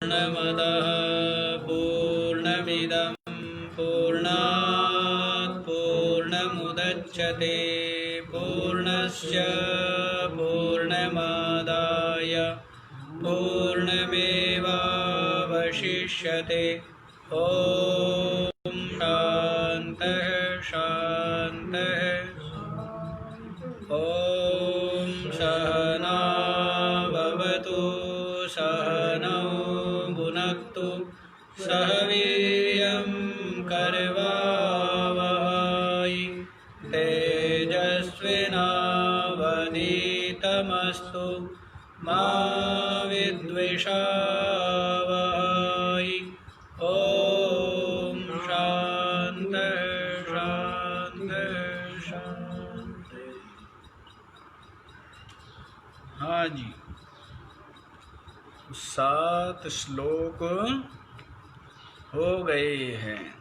पूर्णमदः पूर्णमिदं पूर्णात् पूर्णमुदच्यते पूर्णस्य पूर्णमादाय पूर्णमेवावशिष्यते। ॐ शान्तः शान्तः। ॐ सहना भवतु सहनौ भुनक्तु सह वीर्यं करवावहै तेजस्विनावधीतमस्तु मा विद्विषावहै। ॐ शान्तः शान्तः शान्तः। हाँ जी, 7 श्लोक हो गए हैं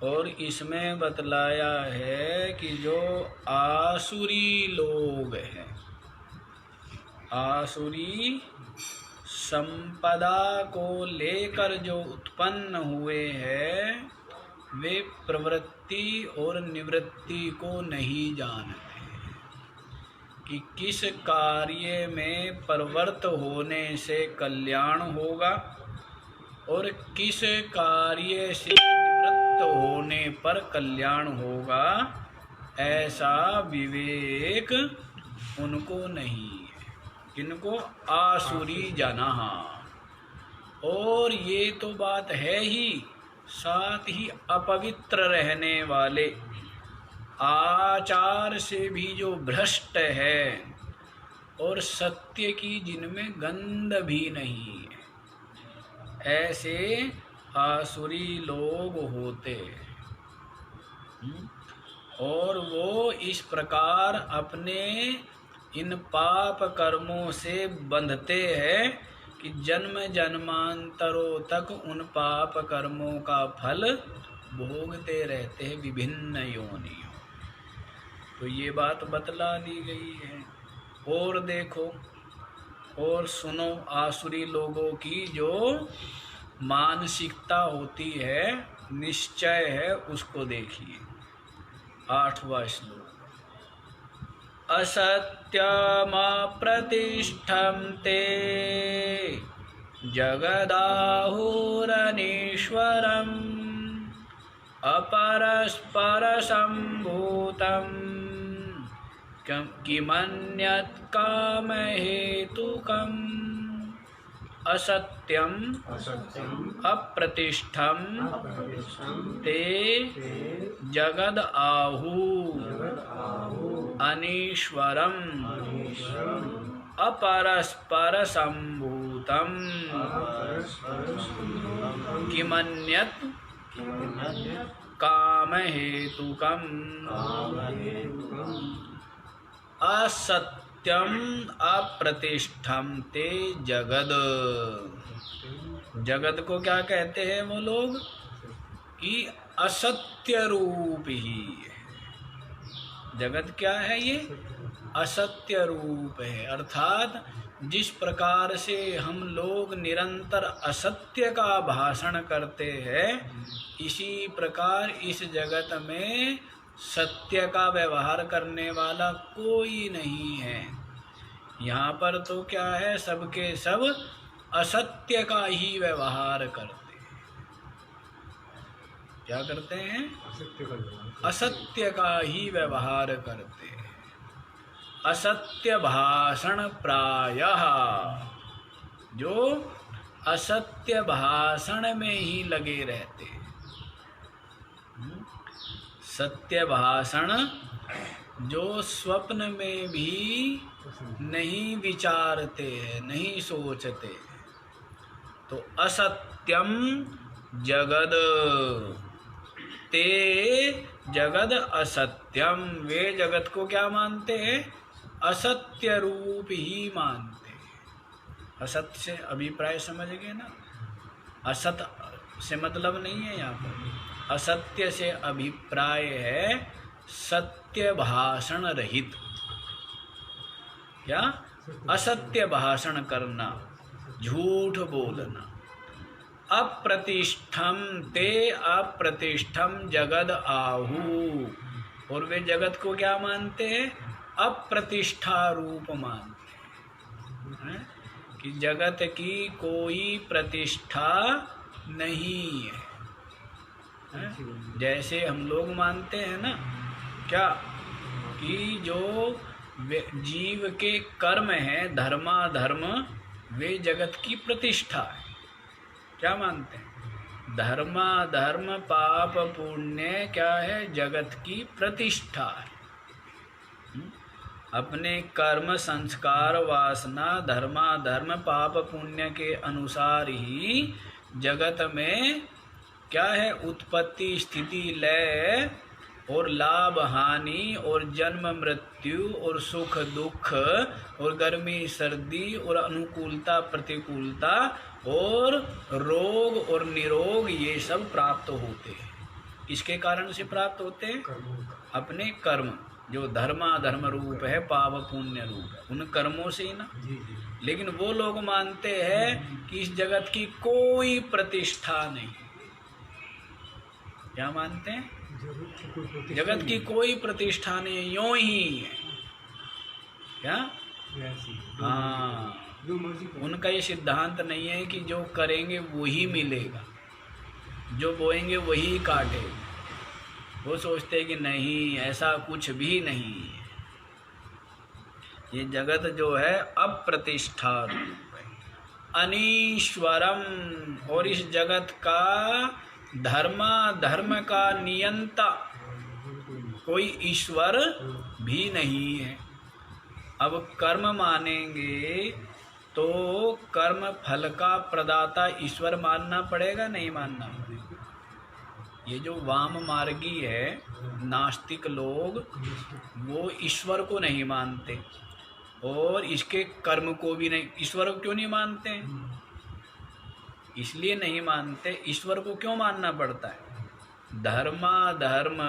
और इसमें बतलाया है कि जो आसुरी लोग हैं, आसुरी संपदा को लेकर जो उत्पन्न हुए हैं, वे प्रवृत्ति और निवृत्ति को नहीं जानते कि किस कार्य में प्रवृत्त होने से कल्याण होगा और किस कार्य से निवृत्त होने पर कल्याण होगा। ऐसा विवेक उनको नहीं है। किनको? आसुरी जना। और ये तो बात है ही, साथ ही अपवित्र रहने वाले, आचार से भी जो भ्रष्ट है और सत्य की जिनमें गंध भी नहीं है, ऐसे आसुरी लोग होते हैं। और वो इस प्रकार अपने इन पाप कर्मों से बंधते हैं कि जन्म जन्मांतरों तक उन पाप कर्मों का फल भोगते रहते हैं विभिन्न योनियों। तो ये बात बतला दी गई है। और देखो और सुनो आसुरी लोगों की जो मानसिकता होती है, निश्चय है, उसको देखिए। 8वां श्लोक। असत्यमप्रतिष्ठं ते जगदाहुरनीश्वरम् अपरस्परसम्भूतं किमन्यत् कामहेतुकम्। असत्यम अप्रतिष्ठम ते जगद आहु अनीश्वरम अपरस्पर संभूतम किमन्यत् कामहेतुकम्। असत्यम अप्रतिष्ठम ते जगद। जगत को क्या कहते हैं वो लोग? कि असत्य रूप ही है। जगत क्या है? ये असत्य रूप है। अर्थात जिस प्रकार से हम लोग निरंतर असत्य का भाषण करते हैं, इसी प्रकार इस जगत में सत्य का व्यवहार करने वाला कोई नहीं है। यहाँ पर तो क्या है, सबके सब असत्य का ही व्यवहार करते हैं। क्या करते हैं? असत्य का ही व्यवहार करते हैं। असत्य भाषण प्रायः, जो असत्य भाषण में ही लगे रहते हैं। सत्य भाषण जो स्वप्न में भी नहीं विचारते हैं, नहीं सोचते। तो असत्यम जगद ते जगद असत्यम। वे जगत को क्या मानते हैं? असत्य रूप ही मानते हैं। असत्य से अभिप्राय समझ गए ना? असत से मतलब नहीं है यहाँ पर। असत्य से अभिप्राय है सत्य भाषण रहित। क्या? असत्य भाषण करना। झूठ बोलना। अप्रतिष्ठम ते अप्रतिष्ठम जगद आहु, और वे जगत को क्या मानते हैं? अप्रतिष्ठा रूप मानते हैं कि जगत की कोई प्रतिष्ठा नहीं है। जैसे हम लोग मानते हैं ना क्या कि जो जीव के कर्म है धर्माधर्म, वे जगत की प्रतिष्ठा है। क्या मानते हैं? धर्माधर्म पाप पुण्य क्या है? जगत की प्रतिष्ठा है। अपने कर्म संस्कार वासना धर्माधर्म पाप पुण्य के अनुसार ही जगत में क्या है? उत्पत्ति स्थिति लय और लाभ हानि और जन्म मृत्यु और सुख दुख और गर्मी सर्दी और अनुकूलता प्रतिकूलता और रोग और निरोग, ये सब प्राप्त होते हैं। किसके कारण से प्राप्त होते हैं? अपने कर्म, जो धर्माधर्म रूप है, पाप पुण्य रूप है, उन कर्मों से ही ना। लेकिन वो लोग मानते हैं कि इस जगत की कोई प्रतिष्ठा नहीं। क्या मानते हैं? जगत की कोई प्रतिष्ठा नहीं, यूं ही है। क्या? हाँ, उनका ये सिद्धांत नहीं है कि जो करेंगे वही मिलेगा, जो बोएंगे वही काटेगा। वो सोचते हैं कि नहीं, ऐसा कुछ भी नहीं है। ये जगत जो है अप्रतिष्ठा रूप है, अनीश्वरम, और इस जगत का धर्म का नियंता कोई ईश्वर भी नहीं है। अब कर्म मानेंगे तो कर्म फल का प्रदाता ईश्वर मानना पड़ेगा, नहीं मानना पड़ेगा? ये जो वाम मार्गी है नास्तिक लोग, वो ईश्वर को नहीं मानते और इसके कर्म को भी नहीं। ईश्वर को क्यों नहीं मानते हैं? इसलिए नहीं मानते। ईश्वर को क्यों मानना पड़ता है? धर्माधर्म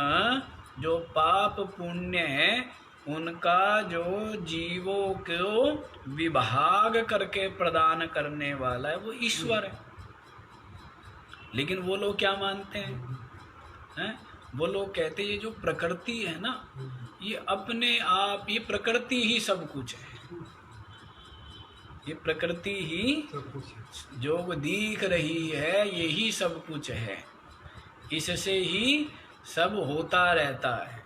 जो पाप पुण्य है, उनका जो जीवों को विभाग करके प्रदान करने वाला है, वो ईश्वर है। लेकिन वो लोग क्या मानते हैं? वो लोग कहते हैं ये जो प्रकृति है ना, ये अपने आप, ये प्रकृति ही सब कुछ है। ये प्रकृति ही जो दिख रही है, यही सब कुछ है। इससे ही सब होता रहता है,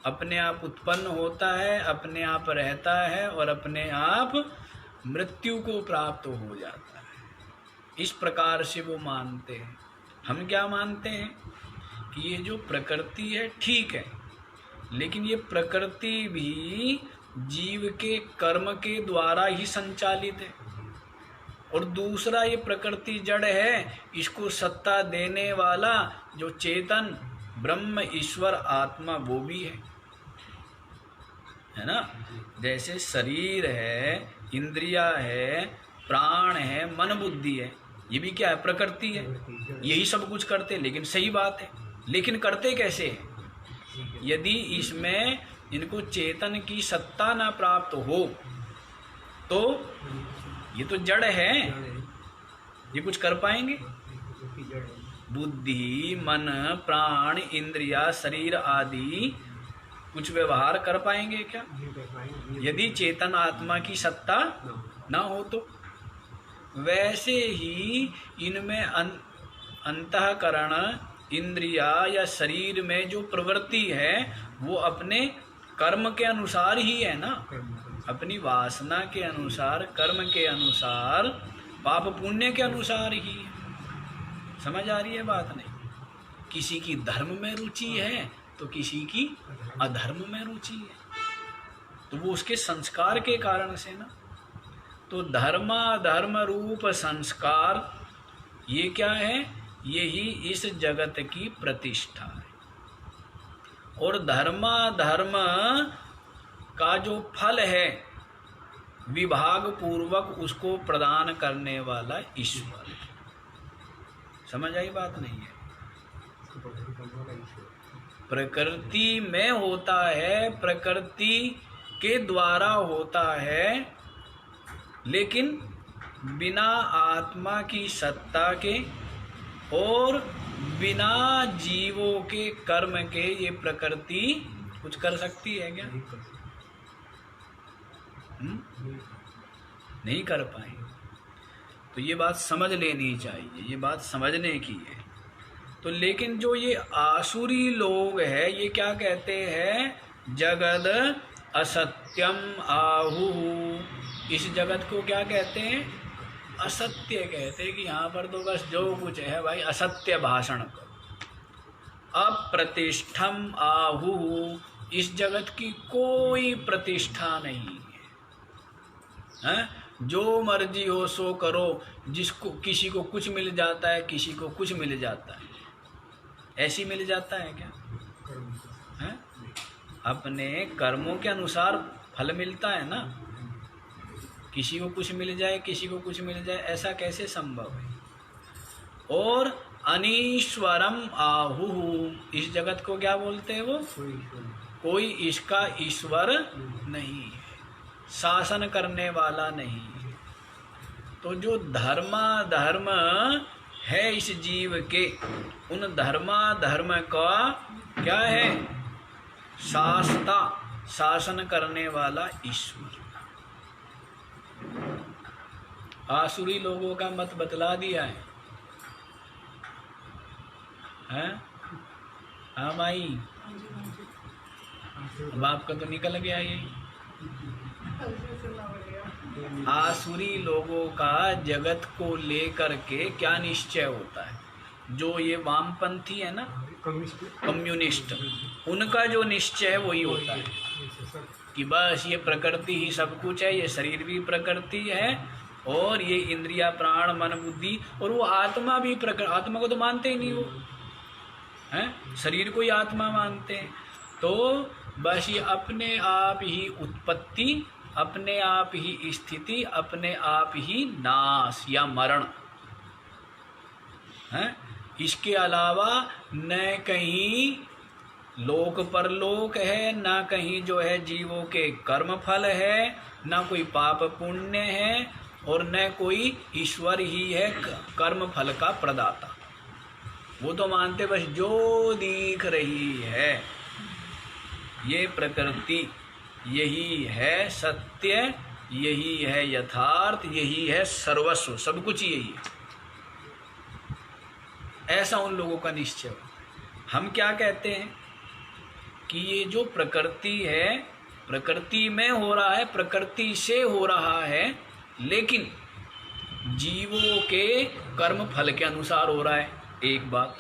अपने आप उत्पन्न होता है, अपने आप रहता है और अपने आप मृत्यु को प्राप्त हो जाता है। इस प्रकार से वो मानते हैं। हम क्या मानते हैं कि ये जो प्रकृति है ठीक है, लेकिन ये प्रकृति भी जीव के कर्म के द्वारा ही संचालित है। और दूसरा, ये प्रकृति जड़ है, इसको सत्ता देने वाला जो चेतन ब्रह्म ईश्वर आत्मा, वो भी है ना। जैसे शरीर है, इंद्रिया है, प्राण है, मन बुद्धि है, ये भी क्या है? प्रकृति है। यही सब कुछ करते, लेकिन सही बात है, लेकिन करते कैसे हैं? यदि इसमें इनको चेतन की सत्ता ना प्राप्त हो तो ये तो जड़ है, ये कुछ कर पाएंगे? बुद्धि मन प्राण इंद्रिया शरीर आदि कुछ व्यवहार कर पाएंगे क्या यदि चेतन आत्मा की सत्ता ना हो तो? वैसे ही इनमें अंतःकरण इंद्रिया या शरीर में जो प्रवृत्ति है वो अपने कर्म के अनुसार ही है ना, अपनी वासना के अनुसार, कर्म के अनुसार, पाप पुण्य के अनुसार ही। समझ आ रही है बात? नहीं, किसी की धर्म में रुचि है तो किसी की अधर्म में रुचि है, तो वो उसके संस्कार के कारण से ना। तो धर्माधर्म रूप संस्कार ये क्या है? यही इस जगत की प्रतिष्ठा है। और धर्माधर्म का जो फल है विभाग पूर्वक उसको प्रदान करने वाला ईश्वर। समझ आई बात? नहीं है, प्रकृति में होता है, प्रकृति के द्वारा होता है, लेकिन बिना आत्मा की सत्ता के और बिना जीवों के कर्म के ये प्रकृति कुछ कर सकती है क्या? नहीं कर पाए। तो ये बात समझ लेनी चाहिए, ये बात समझने की है। तो लेकिन जो ये आसुरी लोग हैं ये क्या कहते हैं? जगद असत्यम आहु। इस जगत को क्या कहते हैं? असत्य कहते हैं कि यहाँ पर तो बस जो कुछ है भाई असत्य भाषण करो। अप्रतिष्ठम आहु। इस जगत की कोई प्रतिष्ठा नहीं है, जो मर्जी हो सो करो। जिसको किसी को कुछ मिल जाता है, किसी को कुछ मिल जाता है। ऐसी मिल जाता है क्या? है? अपने कर्मों के अनुसार फल मिलता है ना। किसी को कुछ मिल जाए, किसी को कुछ मिल जाए, ऐसा कैसे संभव है? और अनीश्वरम आहु। इस जगत को क्या बोलते हैं वो? कोई इसका ईश्वर नहीं है, शासन करने वाला नहीं है। तो जो धर्म है इस जीव के, उन धर्म का क्या है? शास्ता, शासन करने वाला ईश्वर। आसुरी लोगों का मत बतला दिया है, हैं? हाँ माई, अब आपका तो निकल गया ये। आसुरी लोगों का जगत को लेकर के क्या निश्चय होता है? जो ये वामपंथी है ना, कम्युनिस्ट, उनका जो निश्चय है वही होता है कि बस ये प्रकृति ही सब कुछ है, ये शरीर भी प्रकृति है और ये इंद्रिया प्राण मन बुद्धि, और वो आत्मा भी आत्मा को तो मानते ही नहीं वो, हैं? शरीर को ही आत्मा मानते हैं। तो बस ये अपने आप ही उत्पत्ति, अपने आप ही स्थिति, अपने आप ही नाश या मरण है। इसके अलावा न कहीं लोक परलोक है, न कहीं जो है जीवों के कर्म फल है, न कोई पाप पुण्य है, और न कोई ईश्वर ही है कर्म फल का प्रदाता। वो तो मानते बस जो दिख रही है ये प्रकृति, यही है सत्य, यही है यथार्थ, यही है सर्वस्व, सब कुछ यही है। ऐसा उन लोगों का निश्चय होता है। हम क्या कहते हैं कि ये जो प्रकृति है, प्रकृति में हो रहा है, प्रकृति से हो रहा है, लेकिन जीवों के कर्म फल के अनुसार हो रहा है, एक बात।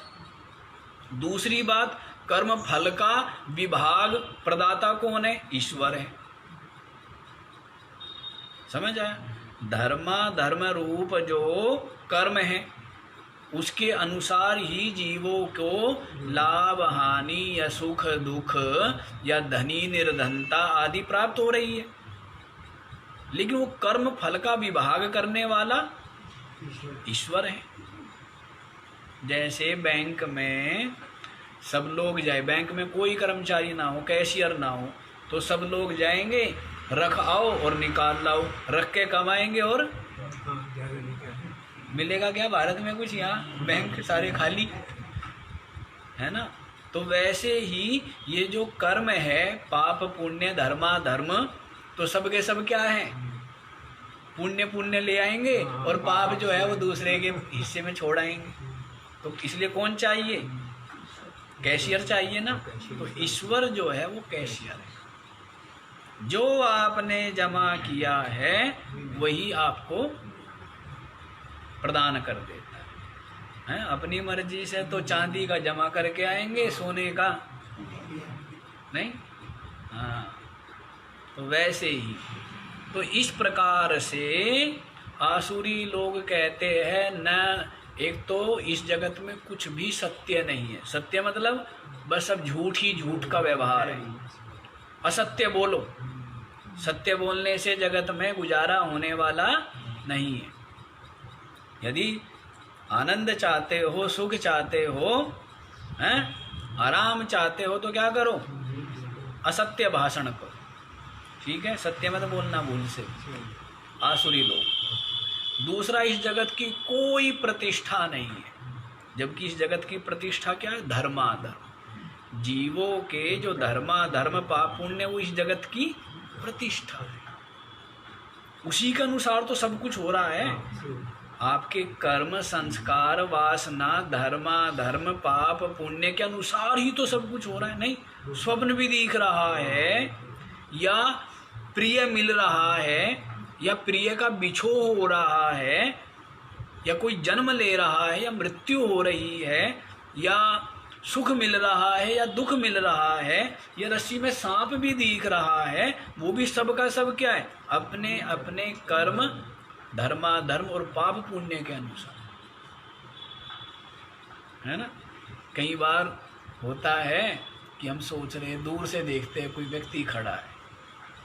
दूसरी बात, कर्म फल का विभाग प्रदाता कौन है? ईश्वर है। समझ आया? धर्म रूप जो कर्म है उसके अनुसार ही जीवों को लाभ हानि या सुख दुख या धनी निर्धनता आदि प्राप्त हो रही है, लेकिन वो कर्म फल का विभाग करने वाला ईश्वर है। जैसे बैंक में सब लोग जाए, बैंक में कोई कर्मचारी ना हो, कैशियर ना हो, तो सब लोग जाएंगे, रख आओ और निकाल लाओ, रख के कमाएंगे और मिलेगा क्या भारत में कुछ? यहाँ बैंक सारे खाली है ना। तो वैसे ही ये जो कर्म है, पाप पुण्य धर्म, तो सबके सब क्या है? पुण्य ले आएंगे और पाप जो है वो दूसरे के हिस्से में छोड़ आएंगे। तो इसलिए कौन चाहिए? कैशियर चाहिए ना। तो ईश्वर जो है वो कैशियर है। जो आपने जमा किया है वही आपको प्रदान कर देता है। अपनी मर्जी से तो चांदी का जमा करके आएंगे, सोने का नहीं। हाँ, तो वैसे ही तो इस प्रकार से आसुरी लोग कहते हैं न, एक तो इस जगत में कुछ भी सत्य नहीं है। सत्य मतलब बस अब झूठ ही झूठ का व्यवहार है। असत्य बोलो, सत्य बोलने से जगत में गुजारा होने वाला नहीं है। यदि आनंद चाहते हो, सुख चाहते हो, हैं, आराम चाहते हो, तो क्या करो? असत्य भाषण करो। ठीक है, सत्य मत बोलना भूल से। आसुरी लोग दूसरा, इस जगत की कोई प्रतिष्ठा नहीं है, जबकि इस जगत की प्रतिष्ठा क्या है? धर्माधर्म। जीवों के जो धर्माधर्म पाप पुण्य, वो इस जगत की प्रतिष्ठा है। उसी के अनुसार तो सब कुछ हो रहा है। आपके कर्म, संस्कार, वासना, धर्म पाप पुण्य के अनुसार ही तो सब कुछ हो रहा है। नहीं स्वप्न भी दिख रहा है, या प्रिय मिल रहा है, या प्रिय का बिछोह हो रहा है, या कोई जन्म ले रहा है, या मृत्यु हो रही है, या सुख मिल रहा है या दुख मिल रहा है, या रस्सी में सांप भी दिख रहा है, वो भी सब का सब क्या है? अपने अपने कर्म, धर्माधर्म और पाप पुण्य के अनुसार, है ना। कई बार होता है कि हम सोच रहे हैं, दूर से देखते हैं कोई व्यक्ति खड़ा है,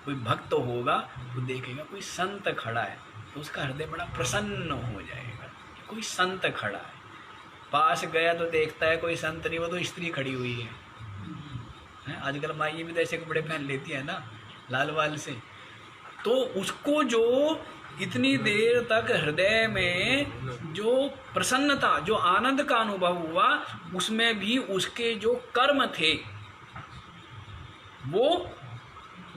कोई भक्त होगा तो देखेगा कोई संत खड़ा है तो उसका हृदय बड़ा प्रसन्न हो जाएगा, कोई संत खड़ा है। पास गया तो देखता है कोई संत नहीं, वो तो स्त्री खड़ी हुई है। आजकल माइये भी तो ऐसे कपड़े पहन लेती है ना, लाल वाल से, तो उसको जो इतनी देर तक हृदय में जो प्रसन्नता, जो आनंद का अनुभव हुआ, उसमें भी उसके जो कर्म थे वो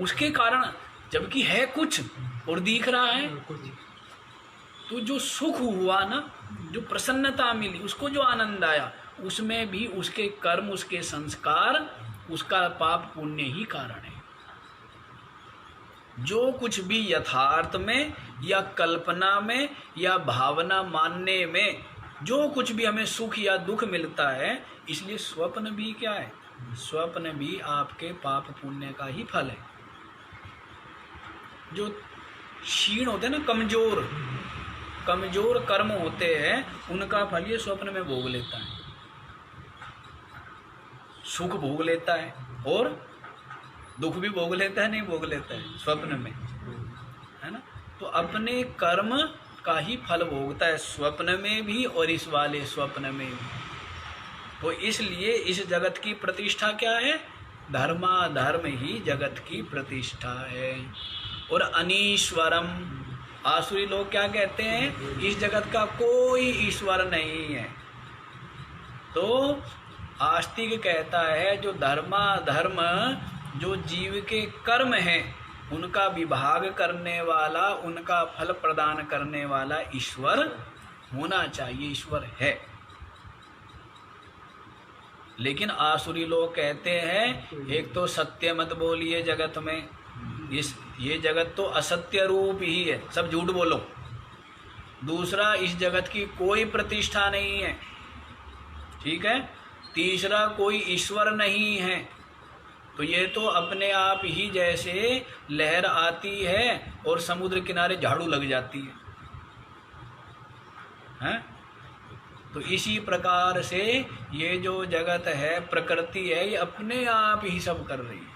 उसके कारण, जबकि है कुछ और दिख रहा है, तो जो सुख हुआ ना, जो प्रसन्नता मिली, उसको जो आनंद आया, उसमें भी उसके कर्म, उसके संस्कार, उसका पाप पुण्य ही कारण है। जो कुछ भी यथार्थ में या कल्पना में या भावना मानने में जो कुछ भी हमें सुख या दुख मिलता है, इसलिए स्वप्न भी क्या है? स्वप्न भी आपके पाप पुण्य का ही फल है। जो क्षीण होते हैं ना, कमजोर कर्म होते हैं, उनका फल ये स्वप्न में भोग लेता है, सुख भोग लेता है और दुख भी भोग लेता है, नहीं भोग लेता है स्वप्न में, है ना। तो अपने कर्म का ही फल भोगता है स्वप्न में भी और इस वाले स्वप्न में भी। तो इसलिए इस जगत की प्रतिष्ठा क्या है? धर्माधर्म ही जगत की प्रतिष्ठा है। और अनीश्वरम, आसुरी लोग क्या कहते हैं? इस जगत का कोई ईश्वर नहीं है। तो आस्तिक कहता है जो धर्माधर्म, जो जीव के कर्म हैं, उनका विभाग करने वाला, उनका फल प्रदान करने वाला ईश्वर होना चाहिए, ईश्वर है। लेकिन आसुरी लोग कहते हैं एक तो सत्य मत बोलिए जगत में, ये जगत तो असत्य रूप ही है, सब झूठ बोलो। दूसरा, इस जगत की कोई प्रतिष्ठा नहीं है, ठीक है। तीसरा, कोई ईश्वर नहीं है। तो ये तो अपने आप ही जैसे लहर आती है और समुद्र किनारे झाड़ू लग जाती है? तो इसी प्रकार से ये जो जगत है, प्रकृति है, ये अपने आप ही सब कर रही है,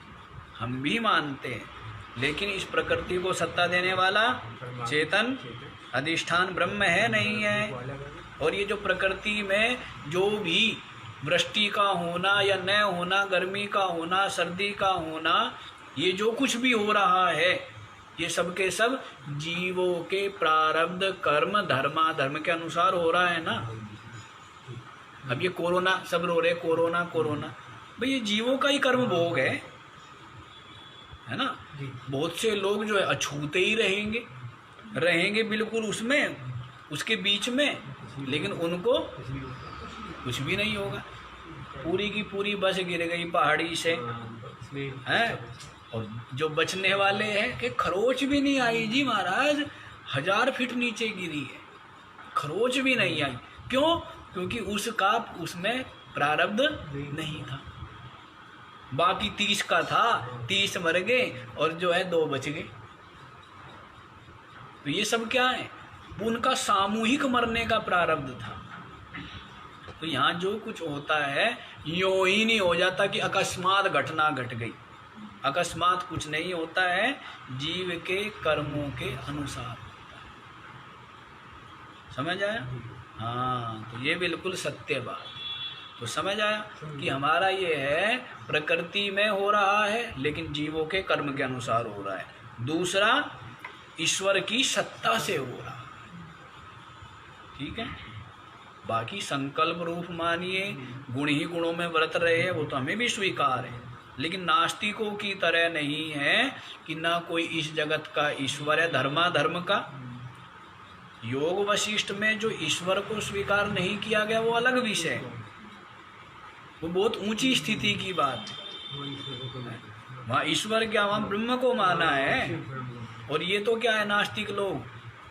हम भी मानते हैं। लेकिन इस प्रकृति को सत्ता देने वाला चेतन अधिष्ठान ब्रह्म है, नहीं है। और ये जो प्रकृति में जो भी वृष्टि का होना या न होना, गर्मी का होना, सर्दी का होना, ये जो कुछ भी हो रहा है, ये सब के सब जीवों के प्रारब्ध कर्म धर्माधर्म के अनुसार हो रहा है ना। अब ये कोरोना, सब रो रहे कोरोना कोरोना, भाई ये जीवों का ही कर्म भोग है ना। बहुत से लोग जो है अछूते ही रहेंगे बिल्कुल उसमें, उसके बीच में, लेकिन उनको कुछ भी नहीं होगा। पूरी की पूरी बस गिर गई पहाड़ी से, हैं, और जो बचने वाले हैं कि खरोच भी नहीं आई जी महाराज, 1000 फीट नीचे गिरी है, खरोच भी नहीं आई। क्यों? क्योंकि उसका उसमें प्रारब्ध नहीं था। बाकी 30 का था, 30 मर गए और जो है 2 बच गए। तो ये सब क्या है? उनका सामूहिक मरने का प्रारब्ध था। तो यहाँ जो कुछ होता है यूं ही नहीं हो जाता कि अकस्मात घटना घट गई। अकस्मात कुछ नहीं होता है, जीव के कर्मों के अनुसार होता है। समझ आया? हाँ, तो ये बिल्कुल सत्य बात। तो समझ आया कि हमारा ये है प्रकृति में हो रहा है, लेकिन जीवों के कर्म के अनुसार हो रहा है। दूसरा, ईश्वर की सत्ता से हो रहा है। ठीक है। बाकी संकल्प रूप मानिए, गुण ही गुणों में व्रत रहे हैं, वो तो हमें भी स्वीकार है, लेकिन नास्तिकों की तरह नहीं है कि ना कोई इस जगत का ईश्वर है। धर्माधर्म का योग वशिष्ठ में जो ईश्वर को स्वीकार नहीं किया गया वो अलग विषय है, वो बहुत ऊंची स्थिति की बात है। वहाँ ईश्वर क्या, वहाँ ब्रह्म को माना है। और ये तो क्या है, नास्तिक लोग,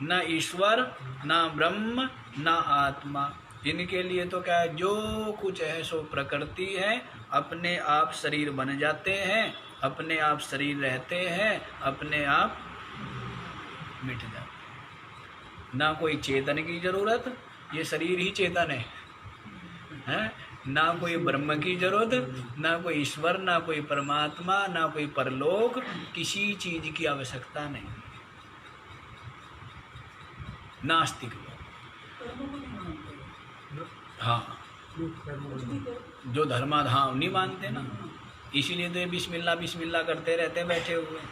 ना ईश्वर ना ब्रह्म ना आत्मा, इनके लिए तो क्या है, जो कुछ है सो प्रकृति है, अपने आप शरीर बन जाते हैं, अपने आप शरीर रहते हैं, अपने आप मिट जाते हैं। ना कोई चेतन की जरूरत, ये शरीर ही चेतन है? ना कोई ब्रह्म की जरूरत, ना कोई ईश्वर, ना कोई परमात्मा, ना कोई परलोक, किसी चीज की आवश्यकता नहीं। नास्तिक लोग, हाँ, जो धर्माधाम नहीं मानते ना, इसीलिए तो ये बिस्मिल्लाह बिस्मिल्लाह करते रहते बैठे हुए हैं।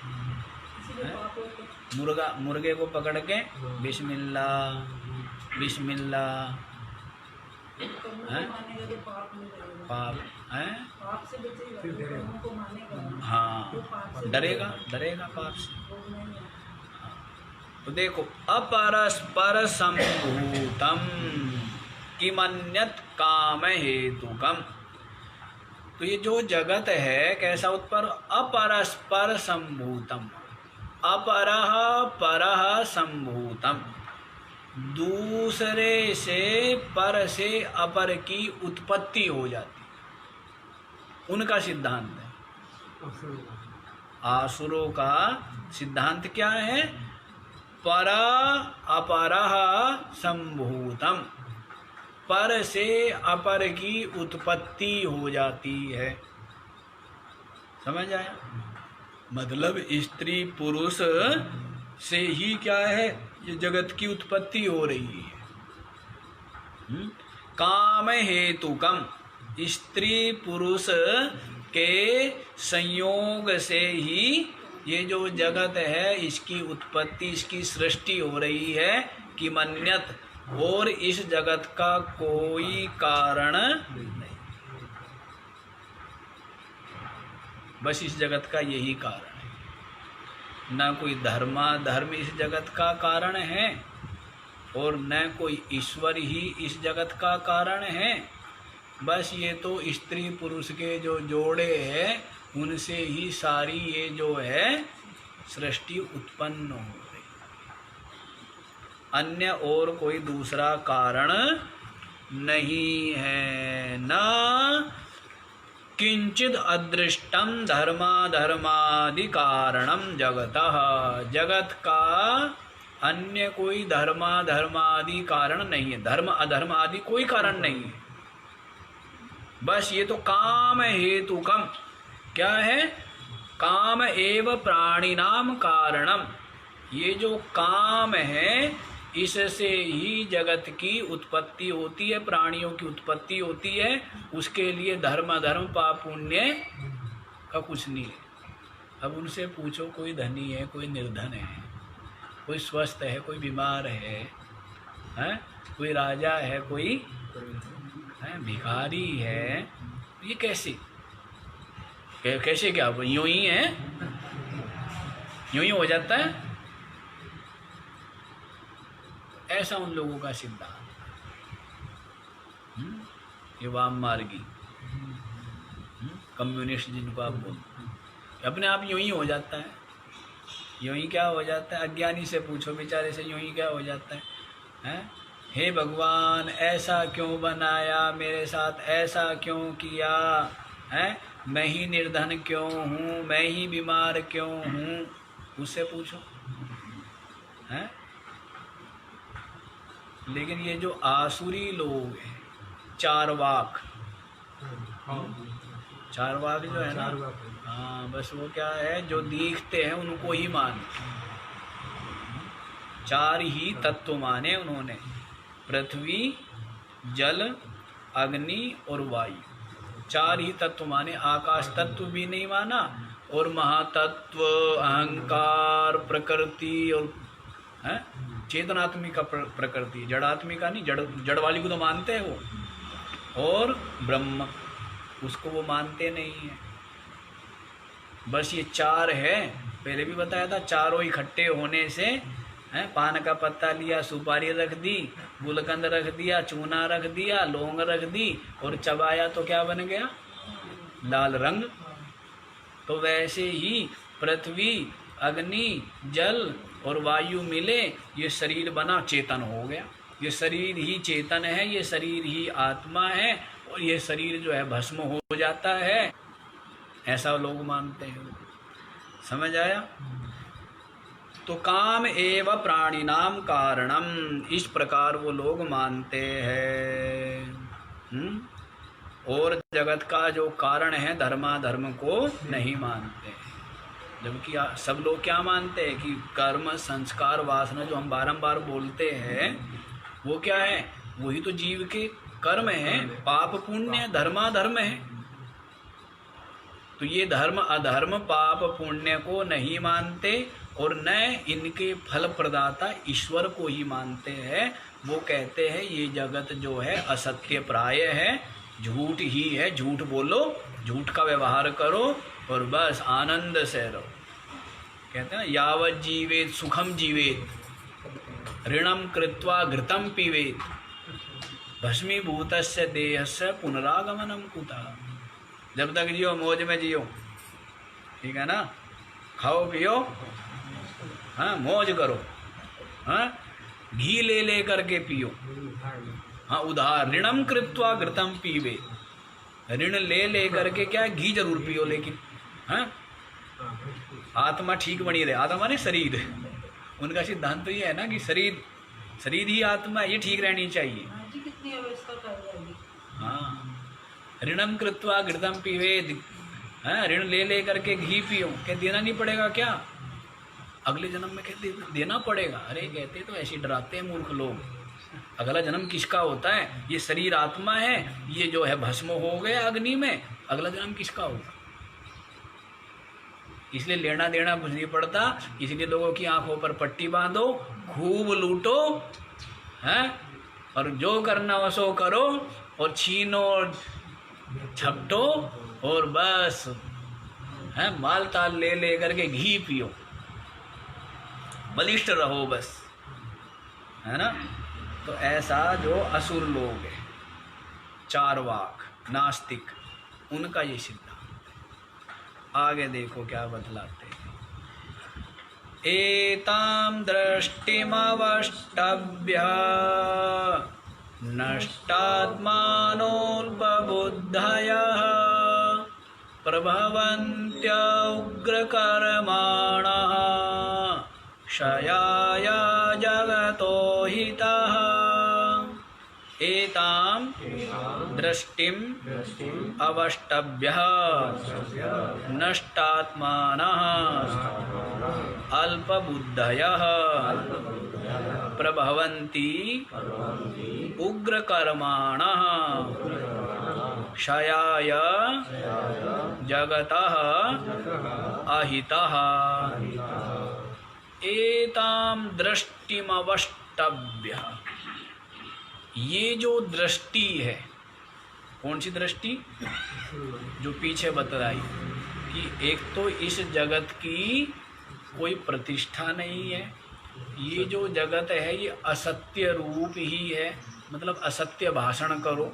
मुर्गे को पकड़ के बिस्मिल्लाह बिस्मिल्लाह, पाप है, हाँ, डरेगा पाप से। तो देखो, अपरस्पर संभूतम किमन्यत काम हेतुकम, तो ये जो जगत है कैसा उत्पर, अपरस्पर संभूतम, अपरह परह संभूतम, दूसरे से पर से अपर की उत्पत्ति हो जाती, उनका सिद्धांत है। आसुरों का सिद्धांत क्या है, परा अपरह संभूतम, पर से अपर की उत्पत्ति हो जाती है। समझ आया? मतलब स्त्री पुरुष से ही क्या है, ये जगत की उत्पत्ति हो रही है। काम हेतुकम, स्त्री पुरुष के संयोग से ही ये जो जगत है इसकी उत्पत्ति, इसकी सृष्टि हो रही है। कि मन्यत, और इस जगत का कोई कारण नहीं, बस इस जगत का यही कारण है। न कोई धर्म इस जगत का कारण है, और न कोई ईश्वर ही इस जगत का कारण है। बस ये तो स्त्री पुरुष के जो जोड़े हैं उनसे ही सारी ये जो है सृष्टि उत्पन्न हो गई, अन्य और कोई दूसरा कारण नहीं है। न किंचिद अदृष्टम धर्माधर्मादि कारणम जगतः, जगत का अन्य कोई धर्माधर्मादि कारण नहीं है, धर्म अधर्म आदि कोई कारण नहीं है। बस ये तो काम हेतुकम, क्या है, काम एव प्राणिनाम कारणम, ये जो काम है इससे ही जगत की उत्पत्ति होती है, प्राणियों की उत्पत्ति होती है। उसके लिए धर्म अधर्म पाप पुण्य का कुछ नहीं है। अब उनसे पूछो, कोई धनी है, कोई निर्धन है, कोई स्वस्थ है, कोई बीमार है, कोई राजा है, कोई भिखारी है, ये कैसे क्या यूं ही है, यूं ही हो जाता है? ऐसा उन लोगों का सिद्धांत। ये वाम मार्गी कम्युनिस्ट जिनको आप बोलते, अपने आप यूं ही हो जाता है। यूं ही क्या हो जाता है? अज्ञानी से पूछो बेचारे से, यूं ही क्या हो जाता है? हे भगवान, ऐसा क्यों बनाया मेरे साथ, ऐसा क्यों किया है, मैं ही निर्धन क्यों हूँ, मैं ही बीमार क्यों हूँ, उससे पूछो हैं। लेकिन ये जो आसुरी लोग हैं, चारवाक जो है ना, हाँ, बस वो क्या है, जो दिखते हैं उनको ही मानते। चार ही तत्व माने उन्होंने, पृथ्वी, जल, अग्नि और वायु, चार ही तत्व माने। आकाश तत्व भी नहीं माना, और महातत्व, अहंकार, प्रकृति और चेतनात्मिका प्रकृति, जड़ात्मिका नहीं, जड़ वाली को तो मानते हैं वो, और ब्रह्म उसको वो मानते नहीं है। बस ये चार है, पहले भी बताया था, चारों इकट्ठे होने से हैं, पान का पत्ता लिया, सुपारी रख दी, गुलकंद रख दिया, चूना रख दिया, लौंग रख दी और चबाया तो क्या बन गया? लाल रंग। तो वैसे ही पृथ्वी, अग्नि, जल और वायु मिले, ये शरीर बना, चेतन हो गया। ये शरीर ही चेतन है, ये शरीर ही आत्मा है, और ये शरीर जो है भस्म हो जाता है, ऐसा लोग मानते हैं। समझ आया? तो काम एव प्राणिनाम कारणम, इस प्रकार वो लोग मानते हैं। और जगत का जो कारण है धर्माधर्म को नहीं मानते। जबकि सब लोग क्या मानते हैं कि कर्म, संस्कार, वासना जो हम बारंबार बोलते हैं वो क्या है? वही तो जीव के कर्म है, पाप पुण्य, धर्माधर्म है। तो ये धर्म अधर्म पाप पुण्य को नहीं मानते और न इनके फल प्रदाता ईश्वर को ही मानते हैं। वो कहते हैं ये जगत जो है असत्य प्राय है, झूठ ही है, झूठ बोलो, झूठ का व्यवहार करो और बस आनंद से रहो। कहते हैं यावत जीवेत सुखम जीवेत, ऋणम कृत्वा घृतम पीवेत, भस्मीभूतस्य देहस्य पुनरागमनम कुतः। जब तक जियो मौज में जियो, ठीक है ना? खाओ पियो, हाँ, मौज करो, हाँ, घी ले ले करके पियो, हाँ, उधार, ऋणम कृत्वा घृतम पीवे, ऋण ले ले करके क्या घी जरूर पियो, लेकिन हाँ, आत्मा ठीक बनी रहे। आत्मा ने शरीर, उनका सिद्धांत तो ये है ना कि शरीर ही आत्मा, ये ठीक रहनी चाहिए। हाँ, ऋणम कृत्वा घृतम पीवे, हाँ, ऋण ले ले करके घी पियो। क्या देना नहीं पड़ेगा क्या? अगले जन्म में कहते देना पड़ेगा। अरे कहते तो ऐसे डराते हैं मूर्ख लोग। अगला जन्म किसका होता है? ये शरीर आत्मा है, ये जो है भस्म हो गया अग्नि में, अगला जन्म किसका होगा? इसलिए लेना देना कुछ नहीं पड़ता। इसलिए लोगों की आंखों पर पट्टी बांधो, खूब लूटो, हैं, और जो करना हो सो करो, और छीनो झपटो, और बस हैं, माल ताल ले ले करके घी पियो, बलिष्ठ रहो बस, है ना? तो ऐसा जो असुर लोग है, चारवाक, नास्तिक, उनका ये सिद्धांत। आगे देखो क्या बतलाते हैं। एताम दृष्टिमवष्टभ्य नष्टात्मानोल्पबुद्धयः प्रभवन्त्य उग्रकर्माणः क्षयाय जगतो हितः। एताम दृष्टिम अवष्टभ्यः नष्टात्मानः अल्पबुद्धयः प्रभवन्ति उग्रकर्माणः क्षयाय जगतः अहितः। एताम दृष्टिमवष्टभ्यः, ये जो दृष्टि है, कौन सी दृष्टि? जो पीछे बतलाई कि एक तो इस जगत की कोई प्रतिष्ठा नहीं है, ये जो जगत है ये असत्य रूप ही है, मतलब असत्य भाषण करो,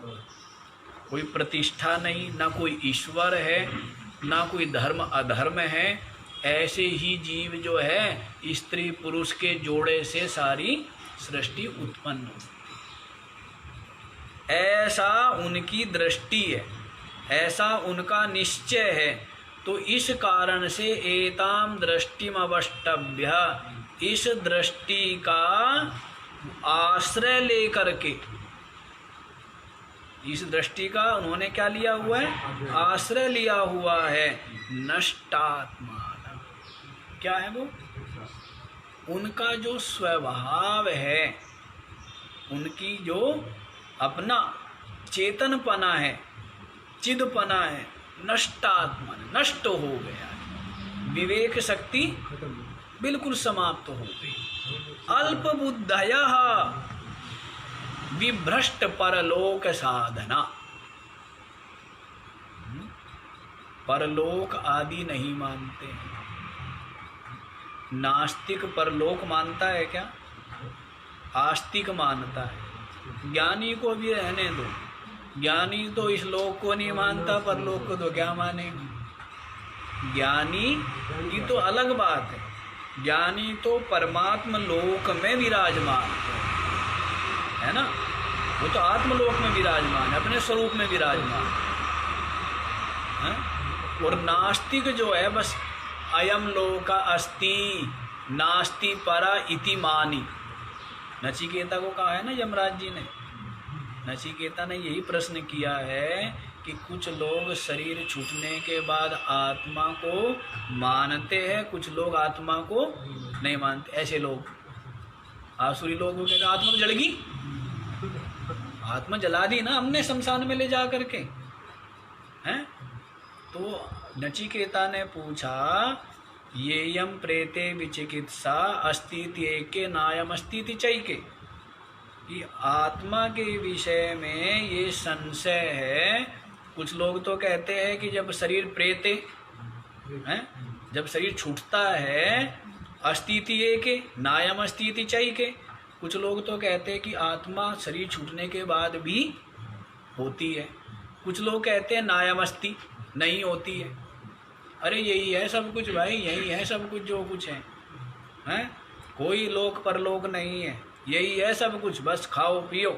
कोई प्रतिष्ठा नहीं, ना कोई ईश्वर है, ना कोई धर्म अधर्म है। ऐसे ही जीव जो है स्त्री पुरुष के जोड़े से सारी सृष्टि उत्पन्न हो, ऐसा उनकी दृष्टि है, ऐसा उनका निश्चय है। तो इस कारण से एताम दृष्टिमवष्टभ्य, इस दृष्टि का आश्रय लेकर के, इस दृष्टि का उन्होंने क्या लिया हुआ है? आश्रय लिया हुआ है। नष्टात्मा, क्या है वो? उनका जो स्वभाव है, उनकी जो अपना चेतनपना है, चिदपना है, नष्टात्मा, नष्ट हो गया, विवेक शक्ति बिल्कुल समाप्त हो गई। अल्पबुद्धयः विभ्रष्ट परलोक साधना। परलोक आदि नहीं मानते हैं। नास्तिक परलोक मानता है क्या? आस्तिक मानता है। ज्ञानी को भी रहने दो, ज्ञानी तो इस लोक को नहीं मानता, परलोक को तो क्या मानेगा। ज्ञानी की तो अलग बात है, ज्ञानी तो परमात्मा लोक में विराजमान है ना, वो तो आत्मलोक में विराजमान है, अपने स्वरूप में विराजमान है। और नास्तिक जो है बस अयम लोका अस्ति नास्ति परा इति मानी। नचिकेता को कहा है ना यमराज जी ने, नचिकेता ने यही प्रश्न किया है कि कुछ लोग शरीर छूटने के बाद आत्मा को मानते हैं, कुछ लोग आत्मा को नहीं मानते। ऐसे लोग आसुरी लोगों के आत्मा तो जलेगी, आत्मा जला दी ना हमने शमशान में ले जा करके, हैं। तो नचिकेता ने पूछा ये यम प्रेते विचिकित्सा अस्तिति एके नायम अस्तिति चैके, कि आत्मा के विषय में ये संशय है। कुछ लोग तो कहते हैं कि जब शरीर प्रेते हैं, जब शरीर छूटता है अस्तिति एके नायम अस्तिति चैके। कुछ लोग तो कहते हैं कि आत्मा शरीर छूटने के बाद भी होती है। कुछ लोग कहते हैं नायम अस्ति नहीं होती है। अरे यही है सब कुछ भाई, यही है सब कुछ जो कुछ है, हैं? कोई लोक परलोक नहीं है, यही है सब कुछ, बस खाओ पियो।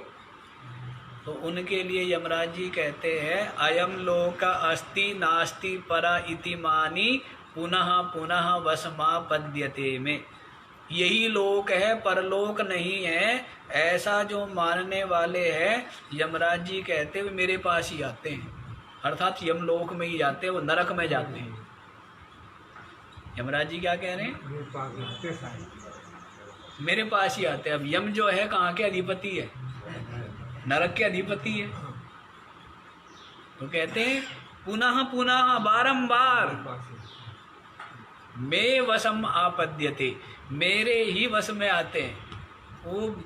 तो उनके लिए यमराज जी कहते हैं अयम लोक अस्ति नास्ति परा इति मानी पुनः पुनः वसमापद्यते में। यही लोक है, परलोक नहीं है, ऐसा जो मानने वाले हैं यमराज जी कहते हुए मेरे पास ही आते हैं, अर्थात यमलोक में ही जाते हैं, वो नरक में जाते हैं। यमराज जी क्या कह रहे हैं? मेरे पास ही आते हैं। अब यम जो है कहाँ के अधिपति है? नरक के अधिपति है। तो कहते हैं पुनः पुनः बारंबार मे वशम आपद्यते, मेरे ही वश में आते हैं। खूब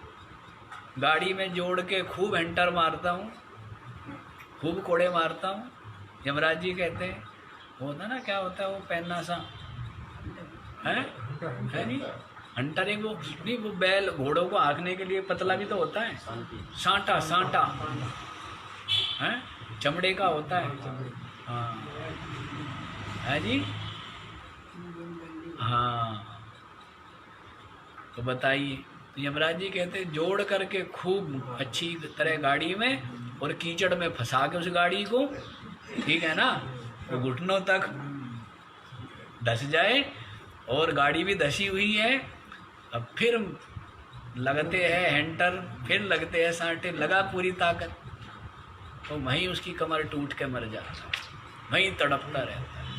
गाड़ी में जोड़ के खूब हेंटर मारता हूँ, खूब कोड़े मारता हूँ। यमराज जी कहते हैं होता ना, क्या होता है वो पहनना सा है नहीं, हंटर एक वो नहीं, वो बैल घोड़ों को हाँकने के लिए पतला भी तो होता है, सांटा सांटा है, चमड़े का होता है। हाँ है जी, हाँ। तो बताइए, तो यमराज जी कहते हैं जोड़ करके खूब अच्छी तरह गाड़ी में और कीचड़ में फंसा के उस गाड़ी को, ठीक है ना, तो घुटनों तक धस जाए और गाड़ी भी धसी हुई है। अब फिर लगते हैं हेंटर, फिर लगते हैं सांटे, लगा पूरी ताकत, तो वहीं उसकी कमर टूट के मर जाता है, वहीं तड़पता रहता है।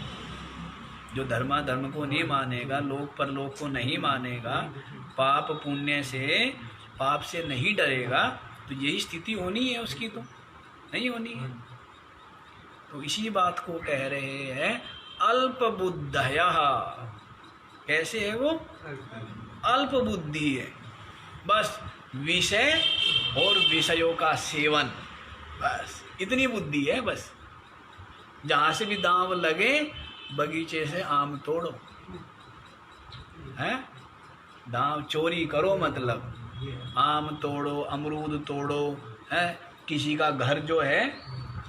जो धर्माधर्म को नहीं मानेगा, लोक परलोक को नहीं मानेगा, पाप पुण्य से, पाप से नहीं डरेगा, तो यही स्थिति होनी है उसकी, तो नहीं होनी है। तो इसी बात को कह रहे हैं अल्प बुद्धयः। कैसे है वो? अल्प बुद्धि है, बस विषय और विषयों का सेवन, बस इतनी बुद्धि है। बस जहाँ से भी दांव लगे बगीचे से आम तोड़ो, हैं? दांव चोरी करो, मतलब आम तोड़ो, अमरूद तोड़ो, हैं? किसी का घर जो है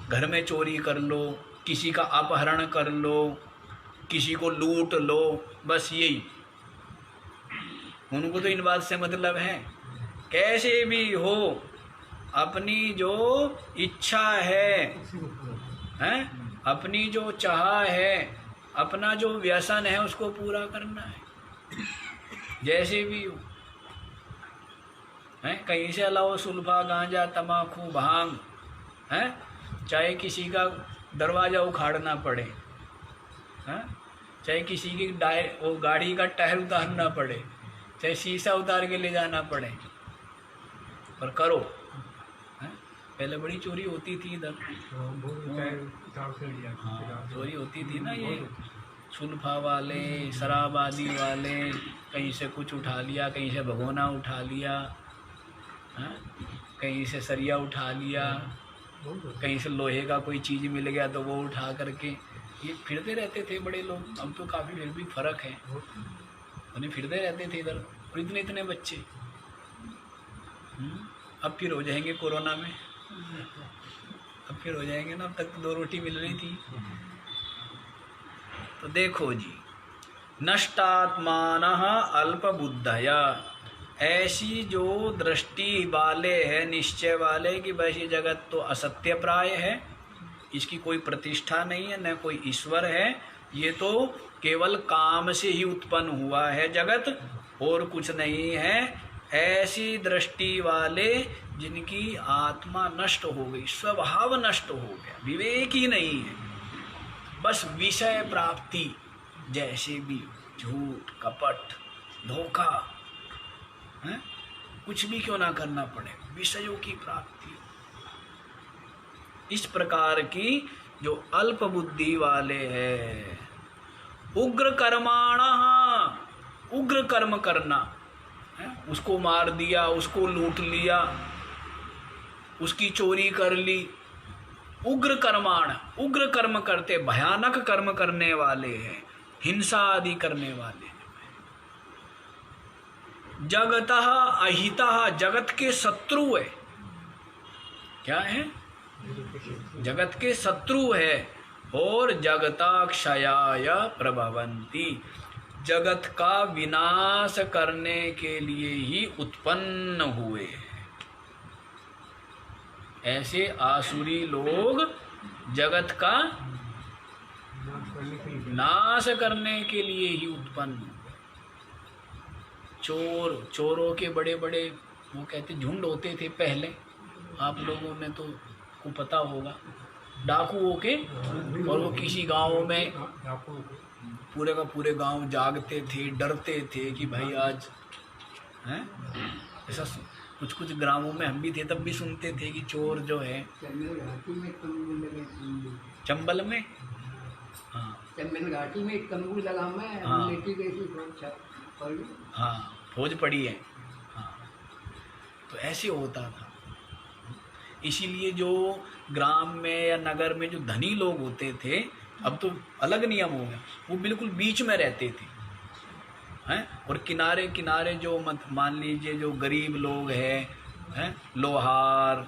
घर में चोरी कर लो, किसी का अपहरण कर लो, किसी को लूट लो, बस यही। उनको तो इन बात से मतलब है, कैसे भी हो अपनी जो इच्छा है, हैं? अपनी जो चाह है, अपना जो व्यसन है उसको पूरा करना है, जैसे भी हो, हैं? कहीं से लाओ सुल्फा, गांजा, तमाकू, भांग, हैं? चाहे किसी का दरवाज़ा उखाड़ना पड़े, हैं? चाहे किसी की वो गाड़ी का टायर उतारना पड़े, चाहे शीशा उतार के ले जाना पड़े, पर करो, हैं? पहले बड़ी चोरी होती थी इधर, हाँ चोरी होती थी ना, ये सुल्फा वाले, शराब आदि वाले, कहीं से कुछ उठा लिया, कहीं से भगोना उठा लिया, हाँ, कहीं से सरिया उठा लिया, कहीं से लोहे का कोई चीज़ मिल गया तो वो उठा करके ये फिरते रहते थे बड़े लोग। अब तो काफ़ी फिर भी फर्क है, उन्हें फिरते रहते थे इधर, और इतने इतने बच्चे। अब फिर हो जाएंगे कोरोना में, अब फिर हो जाएंगे ना, अब तक तो 2 रोटी मिल रही थी। तो देखो जी, नष्टात्मानः अल्पबुद्धया, ऐसी जो दृष्टि वाले है, निश्चय वाले कि बस ये जगत तो असत्य प्राय है, इसकी कोई प्रतिष्ठा नहीं है, न कोई ईश्वर है, ये तो केवल काम से ही उत्पन्न हुआ है जगत, और कुछ नहीं है। ऐसी दृष्टि वाले जिनकी आत्मा नष्ट हो गई, स्वभाव नष्ट हो गया, विवेक ही नहीं है, बस विषय प्राप्ति, जैसे भी झूठ, कपट, धोखा, है? कुछ भी क्यों ना करना पड़े, विषयों की प्राप्ति, इस प्रकार की जो अल्प बुद्धि वाले हैं। उग्र कर्माणः, उग्र कर्म करना है? उसको मार दिया, उसको लूट लिया, उसकी चोरी कर ली, उग्र कर्माण, उग्र कर्म करते, भयानक कर्म करने वाले हैं, हिंसा आदि करने वाले। जगतः अहितः, जगत के शत्रु है, क्या है? जगत के शत्रु है, और जगता क्षयाय प्रभवन्ति, जगत का विनाश करने के लिए ही उत्पन्न हुए। ऐसे आसुरी लोग जगत का नाश करने के लिए ही उत्पन्न हुए। चोरों के बड़े बड़े वो कहते झुंड होते थे पहले, आप लोगों ने तो को पता होगा, डाकुओं के, और वो किसी गांव में पूरे का पूरे गांव जागते थे, डरते थे कि भाई आज हैं, ऐसा कुछ कुछ ग्रामों में हम भी थे, तब भी सुनते थे कि चोर जो है चंबल में, हाँ चंबल घाटी में एक तंबू लगा, मैं हाँ, हाँ फौज पड़ी है, हाँ, तो ऐसे होता था। इसीलिए जो ग्राम में या नगर में जो धनी लोग होते थे, अब तो अलग नियम हो गया, वो बिल्कुल बीच में रहते थे, हैं, और किनारे किनारे जो मान लीजिए जो गरीब लोग हैं, लोहार,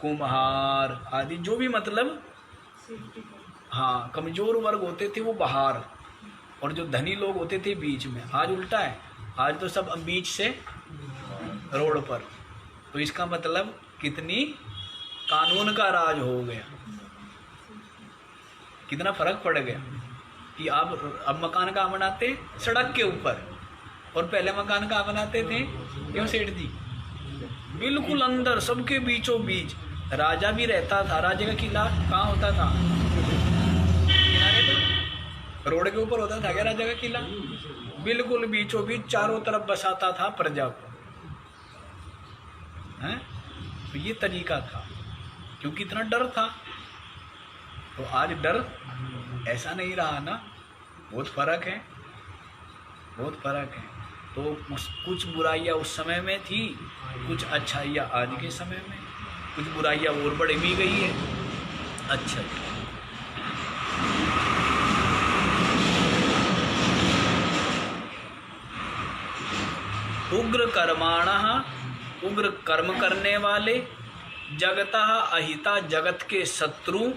कुम्हार आदि जो भी मतलब हाँ कमजोर वर्ग होते थे वो बाहर, और जो धनी लोग होते थे बीच में। आज उल्टा है, आज तो सब बीच से रोड पर। तो इसका मतलब कितनी कानून का राज हो गया, कितना फर्क पड़ गया कि अब मकान कहाँ बनाते, सड़क के ऊपर, और पहले मकान कहाँ बनाते थे, क्यों सेठ जी, बिल्कुल अंदर सबके बीचों बीच। राजा भी रहता था, राजा का किला कहाँ होता था, किनारे पर, रोड के ऊपर होता था क्या राजा का किला, बिल्कुल बीचों बीच, चारों तरफ बसाता था प्रजा को, हैं? तो ये तरीका था, क्योंकि इतना डर था। तो आज डर ऐसा नहीं रहा ना, बहुत फर्क है, बहुत फर्क है। तो कुछ बुराइयाँ उस समय में थी, कुछ अच्छाइयाँ आज के समय में, कुछ बुराइयाँ और बढ़ भी गई है। अच्छा, उग्र कर्माणः, उग्र कर्म करने वाले, जगतः अहिता, जगत के शत्रु,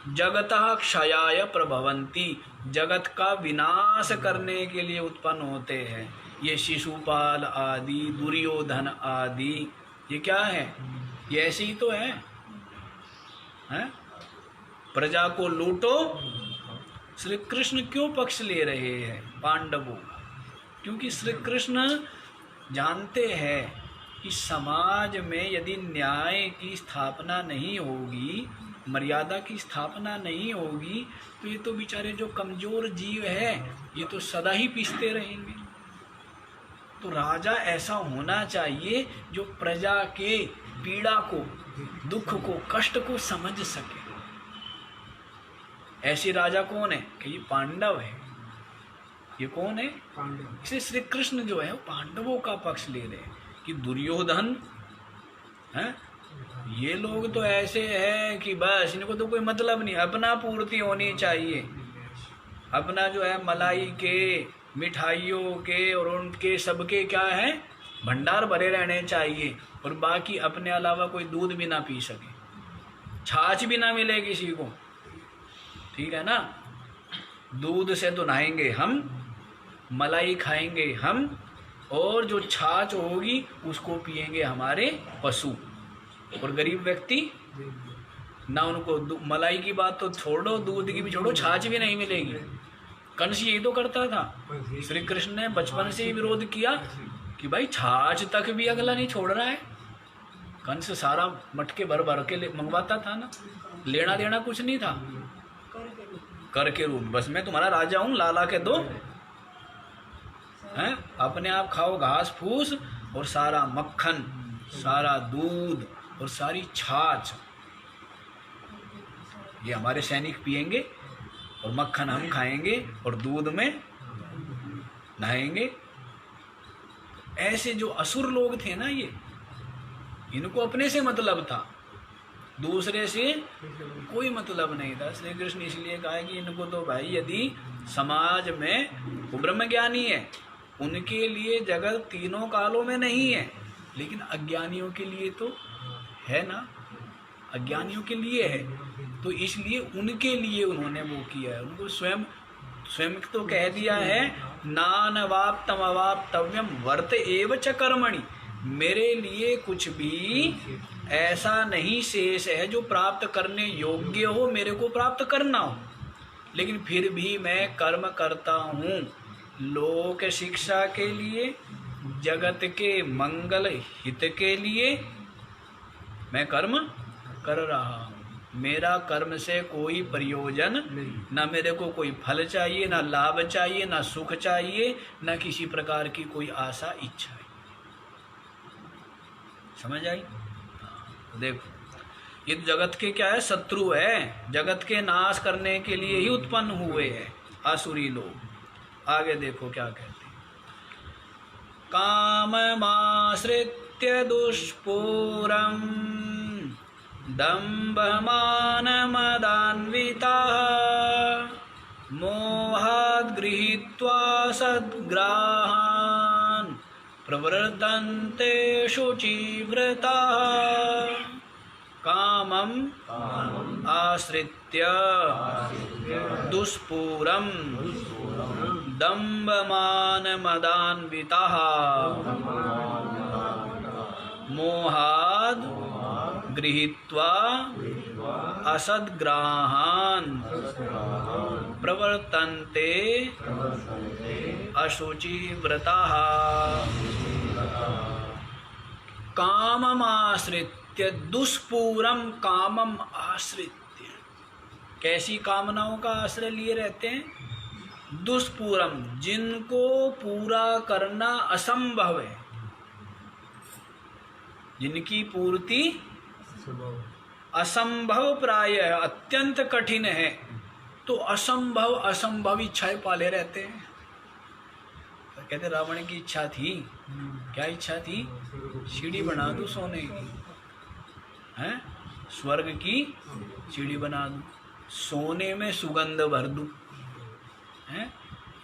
जगतः क्षयाय प्रभवन्ति, जगत का विनाश करने के लिए उत्पन्न होते हैं। ये शिशुपाल आदि, दुर्योधन आदि, ये क्या है, ये ऐसे ही तो हैं? प्रजा को लूटो। श्री कृष्ण क्यों पक्ष ले रहे हैं पांडवों का? क्योंकि श्री कृष्ण जानते हैं कि समाज में यदि न्याय की स्थापना नहीं होगी, मर्यादा की स्थापना नहीं होगी, तो ये तो बेचारे जो कमजोर जीव है, ये तो सदा ही पिसते रहेंगे। तो राजा ऐसा होना चाहिए जो प्रजा के पीड़ा को, दुख को, कष्ट को समझ सके। ऐसे राजा कौन है कि ये पांडव है। ये कौन है? पांडव। इसलिए श्री कृष्ण जो है वो पांडवों का पक्ष ले रहे हैं कि दुर्योधन है, ये लोग तो ऐसे हैं कि बस इनको तो कोई मतलब नहीं, अपना पूर्ति होनी चाहिए, अपना जो है मलाई के, मिठाइयों के और उनके सबके क्या है भंडार भरे रहने चाहिए, और बाकी अपने अलावा कोई दूध भी ना पी सके, छाछ भी ना मिले किसी को, ठीक है ना। दूध से तो नहाएंगे हम, मलाई खाएंगे हम, और जो छाछ होगी उसको पिएंगे हमारे पशु, और गरीब व्यक्ति ना, उनको मलाई की बात तो छोड़ो, दूध की भी छोड़ो, छाछ भी नहीं मिलेगी। कंस यही तो करता था। श्री कृष्ण ने बचपन से ही विरोध किया कि भाई छाछ तक भी अगला नहीं छोड़ रहा है। कंस सारा मटके भर भर के मंगवाता था ना, लेना देना कुछ नहीं था, कर के रूप, बस मैं तुम्हारा राजा हूँ, ला के दो हैं, अपने आप खाओ घास फूस, और सारा मक्खन, सारा दूध और सारी छाछ ये हमारे सैनिक पिएंगे, और मक्खन हम खाएंगे, और दूध में नहाएंगे। ऐसे जो असुर लोग थे ना, ये इनको अपने से मतलब था, दूसरे से कोई मतलब नहीं था। श्री कृष्ण इसलिए कहा कि इनको तो भाई यदि समाज में वो ब्रह्मज्ञानी है, उनके लिए जगत तीनों कालों में नहीं है, लेकिन अज्ञानियों के लिए तो है ना, अज्ञानियों के लिए है, तो इसलिए उनके लिए उन्होंने वो किया है। उनको स्वयं तो कह दिया है, नानवाप्तम अवाप्तव्यम वर्त एव च कर्मणि, मेरे लिए कुछ भी ऐसा नहीं शेष है जो प्राप्त करने योग्य हो, मेरे को प्राप्त करना हो, लेकिन फिर भी मैं कर्म करता हूँ लोक शिक्षा के लिए, जगत के मंगल हित के लिए मैं कर्म कर रहा हूँ। मेरा कर्म से कोई प्रयोजन ना, मेरे को कोई फल चाहिए, ना लाभ चाहिए, ना सुख चाहिए, ना किसी प्रकार की कोई आशा इच्छा है। समझ आई? देखो, ये जगत के क्या है, शत्रु है, जगत के नाश करने के लिए ही उत्पन्न हुए हैं आसुरी लोग। आगे देखो क्या कहते हैं, काममाश्रित्य दुष्पूरम दम्भमानमदान्विताः मोहाद् गृहीत्वा सद्ग्राहान् प्रवर्तन्ते शुचिव्रताः। कामम् आश्रित्य दुष्पूरं दम्भमानमदान्विताः मोहाद् गृहीत्वा असद्ग्राहान् प्रवर्तन्ते अशुचिव्रताः। काममाश्रित्य दुष्पूरम, कामम आश्रित्य, कैसी कामनाओं का आश्रय लिए रहते हैं? दुष्पूरम, जिनको पूरा करना असंभव है, जिनकी पूर्ति असंभव प्राय है, अत्यंत कठिन है, तो असंभव इच्छाएं पाले रहते हैं। तो कहते रावण की इच्छा थी, क्या इच्छा थी? सीढ़ी बना दूं सोने की, हैं, स्वर्ग की सीढ़ी बना दूं, सोने में सुगंध भर दूं, हैं।